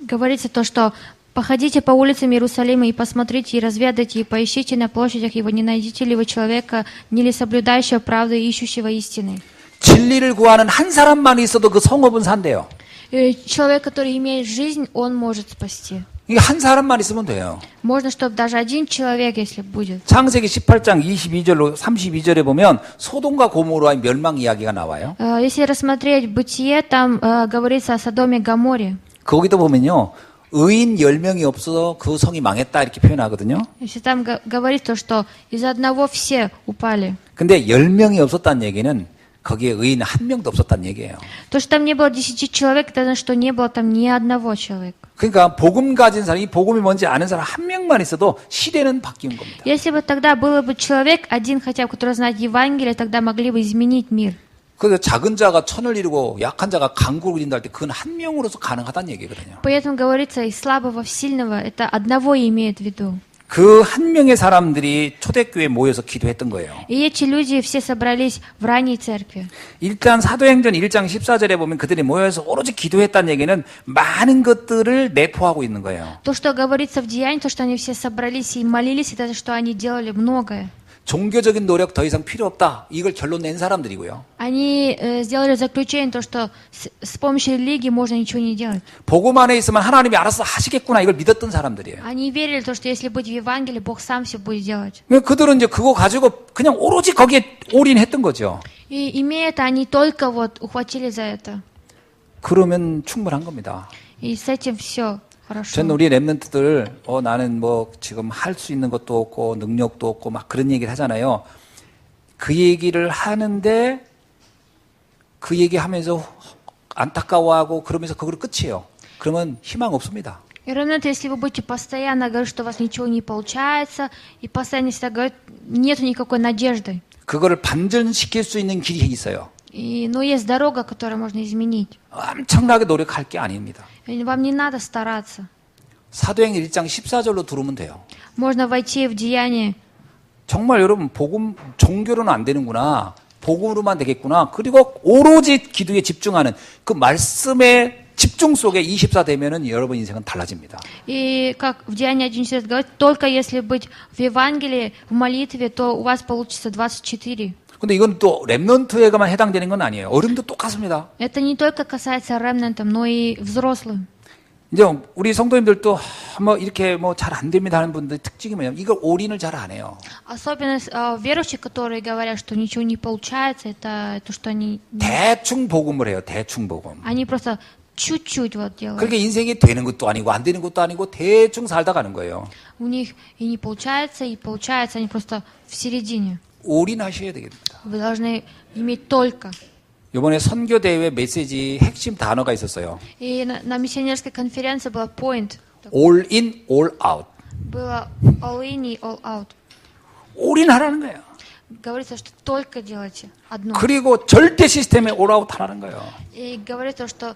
Говорится то, что походите по улицам Иерусалима и посмотрите, и разведайте, и поищите на площадях его, не найдете ли вы человека, не ли соблюдающего правду и ищущего истины. 진리를 구하는 한 사람만 있어도 그 성읍은 산대요. Человек, который имеет жизнь, он может спасти. 이게 한 사람만 있으면 돼요. Можно, чтобы даже один человек, если будет. 창세기 18장 22절로 32절에 보면 소돔과 고모라의 멸망 이야기가 나와요. Если рассмотреть Бытие, там говорится о Содоме и Гоморе. 거기도 보면요. 의인 10명이 없어서 그 성이 망했다 이렇게 표현하거든요. Если там говорится, что из-за одного все упали. 근데 10명이 없었다는 얘기는 거기에 의인 한 명도 없었다는 얘기예요. То, что там не было 10 человек, это значит, что не было там ни одного человека. 그러니까 복음 가진 사람, 이 복음이 뭔지 아는 사람 한 명만 있어도 시대는 바뀌는 겁니다. Если бы тогда было бы человек один хотя бы, который знает Евангелие, тогда могли бы изменить мир. 그래서 작은 자가 천을 이루고 약한 자가 강국을 이룬다 할 때 그건 한 명으로서 가능하다는 얘기거든요. Поэтому говорится, из слабого в сильного, это одного имеет в виду. 그 한 명의 사람들이 초대교회에 모여서 기도했던 거예요. И эти люди все собрались в ранней церкви. 일단 사도행전 1장 14절에 보면 그들이 모여서 오로지 기도했다는 얘기는 많은 것들을 내포하고 있는 거예요. То, что говорится в Деянии, то, что они все собрались и молились, это что они делали многое. 종교적인 노력 더 이상 필요 없다. 이걸 결론 낸 사람들이고요. Они сделали заключение, то, что с помощью религии можно ничего не делать. 복음 안에 있으면 하나님이 알아서 하시겠구나. 이걸 믿었던 사람들이에요. Они верили, то, что если быть в Евангелии, Бог сам все будет делать. 그들은 이제 그거 가지고 그냥 오로지 거기에 올인했던 거죠. И имея это, они только вот ухватили за это. 그러면 충분한 겁니다. И с этим все хорошо. 저는 우리 랩런트들 나는 뭐 지금 할 수 있는 것도 없고 능력도 없고 막 그런 얘기를 하잖아요. 그 얘기를 하는데 그 얘기하면서 안타까워하고 그러면서 그걸로 끝이에요. 그러면 희망 없습니다. И ровно это, если вы будете постоянно говорить, что у вас ничего не получается, и постоянно всегда говорить, нет никакой надежды. 그거를 반전시킬 수 있는 길이 있어요. Но есть дорога, которую можно изменить. 엄청나게 노력할 게 아닙니다. И вам не надо стараться. 사도행 1장 14절로 들어오면 돼요. Можно войти в деяние. 정말 여러분 복음 종교로는 안 되는구나. 복음으로만 되겠구나. 그리고 오로지 기도에 집중하는 그 말씀의 집중 속에 24 되면은 여러분 인생은 달라집니다. И как в Деянии 1:14 говорит, только если быть в Евангелии, в молитве, то у вас получится 24. 근데 이건 또 렘넌트에게만 해당되는 건 아니에요. 어른도 똑같습니다. Это не только касается ремнантов, но и взрослым. 이제 우리 성도님들도 뭐 이렇게 뭐 잘 안 됩니다 하는 분들 특징이 뭐냐면 이걸 올인을 잘 안 해요. Особенно верующие, которые говорят, что ничего не получается, это то, что они 대충 복음을 해요. 대충 복음. они просто чуть-чуть вот делают. 그렇게 인생이 되는 것도 아니고 안 되는 것도 아니고 대충 살다 가는 거예요. У них и не получается, и получается, они просто в середине. 올인하셔야 되겠습니다. Вы должны иметь только. 이번에 선교 대회 메시지 핵심 단어가 있었어요. И на миссионерской конференции был point. All in, all out. Было all in и all out. 올인하라는 거예요. Говорится, что только делайте одно. 그리고 절대 시스템에 all out 하라는 거예요. И говорится, что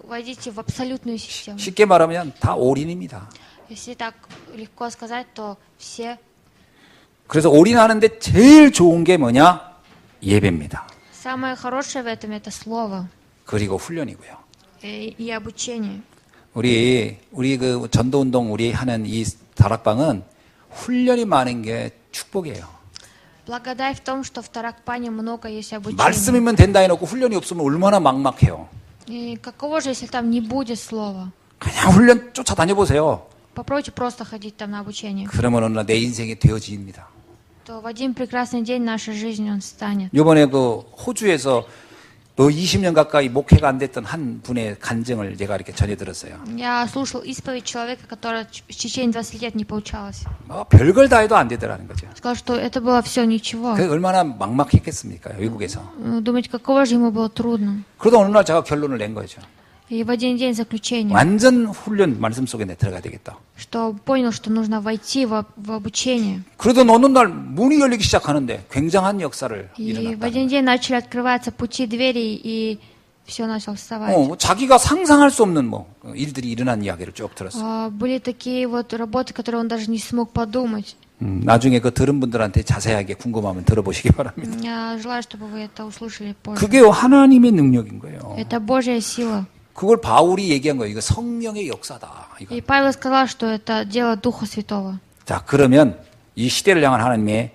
войдите в абсолютную систему. 쉽게 말하면 다 올인입니다. Если так легко сказать, то все. 그래서 올인하는데 제일 좋은 게 뭐냐? 예배입니다. Самое хорошее в этом это слово 그리고 훈련이고요. и обучение. 우리 그 전도운동 우리 하는 이 다락방은 훈련이 많은 게 축복이에요. Благодать в том, что в Таракпане много есть обучения. 말씀이면 된다 해놓고 훈련이 없으면 얼마나 막막해요. И каково же, если там не будет слова? 그냥 훈련 쫓아다녀 보세요. Попробуйте просто ходить там на обучение. 그러면 어느 날 내 인생이 되어집니다. То в один прекрасный день нашей жизни он станет. 이번에 그 호주에서 20년 가까이 목회가 안 됐던 한 분의 간증을 제가 이렇게 전해 들었어요. Я слушал исповедь человека, который в течение 20 лет не получалось. 별걸 다 해도 안 되더라는 거죠. Сказал, что это было все ничего. 그게 얼마나 막막했겠습니까? 외국에서. Думаете, каково же ему было трудно. 그러다 어느 날 제가 결론을 낸 거죠. И в один день заключение, 완전 훈련 말씀 속에 내 들어가야 되겠다. что понял, что нужно войти в обучение. 그러던 어느 날 문이 열리기 시작하는데 굉장한 역사를 И в 일어났다. один день начали открываться пути двери, и все начало вставать. 자기가 상상할 수 없는 일들이 일어난 이야기를 쭉 들었어요. Были такие вот работы, которые он даже не смог подумать. 나중에 그 들은 분들한테 자세하게 궁금하면 들어보시기 바랍니다. Я желаю, чтобы вы это услышали позже. 그게 하나님의 능력인 거예요. Это Божья сила. 그걸 바울이 얘기한 거예요. 이거 성령의 역사다. 이거. И Павел сказал, что это дело Духа Святого. 자, 그러면 이 시대를 향한 하나님의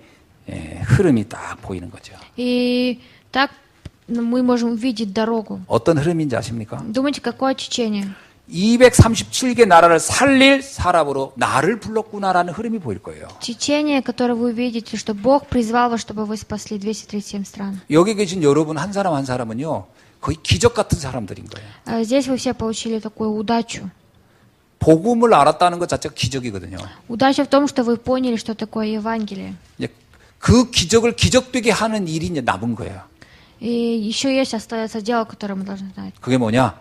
흐름이 딱 보이는 거죠. И так мы можем увидеть дорогу. 어떤 흐름인지 아십니까? Думаете, какое течение? 237개 나라를 살릴 사람으로 나를 불렀구나라는 흐름이 보일 거예요. Течение, которое вы увидите, что Бог призвал вас, чтобы вы спасли 237 стран. 여기 계신 여러분 한 사람 한 사람은요. 거의 기적 같은 사람들인 거예요. Здесь вы все получили такую удачу. 복음을 알았다는 것 자체가 기적이거든요. Удача в том, что вы поняли, что такое Евангелие. 그 기적을 기적되게 하는 일이 이제 남은 거예요. И еще есть остается дело, которое мы должны знать. 그게 뭐냐?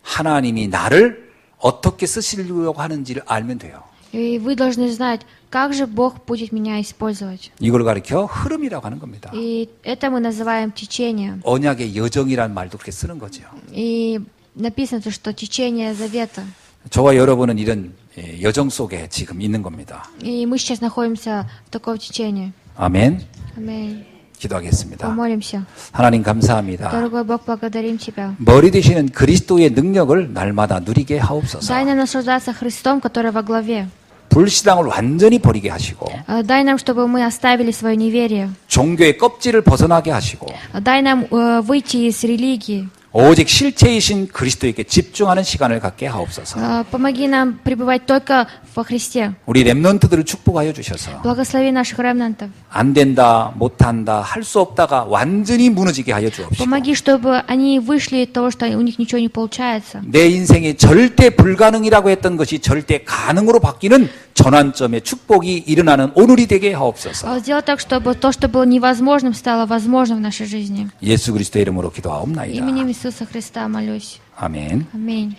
하나님이 나를 어떻게 쓰시려고 하는지를 알면 돼요. И вы должны знать, как же Бог будет меня использовать. 이걸 가리켜 흐름이라고 하는 겁니다. И это мы называем течением. 언약의 여정이라는 말도 그렇게 쓰는 거죠. И написано, что течение завета. 저와 여러분은 이런 여정 속에 지금 있는 겁니다. И мы сейчас находимся в таком течении. 아멘. Аминь. 기도하겠습니다. Помолимся. 하나님 감사합니다. Дорогой Бог, благодарим Тебя. 머리 되시는 그리스도의 능력을 날마다 누리게 하옵소서. Дай нам наслаждаться Христом, который во главе. 불신앙을 완전히 버리게 하시고 Дай нам, чтобы мы оставили свое неверие. 종교의 껍질을 벗어나게 하시고 Дай нам выйти из религии. 오직 실체이신 그리스도에게 집중하는 시간을 갖게 하옵소서. Помоги нам пребывать только во Христе. 우리 렘넌트들을 축복하여 주셔서 Благослови наших ремнантов. 안 된다, 못한다, 할 수 없다가 완전히 무너지게 하여 주옵시고 Помоги, чтобы они вышли из того, что у них ничего не получается. 내 인생에 절대 불가능이라고 했던 것이 절대 가능으로 바뀌는 전환점의 축복이 일어나는 오늘이 되게 하옵소서. Сделай так, чтобы то, что было невозможным, стало возможным в нашей жизни. 예수 그리스도의 이름으로 기도하옵나이다. Именем Иисуса Христа молюсь. 아멘. Аминь.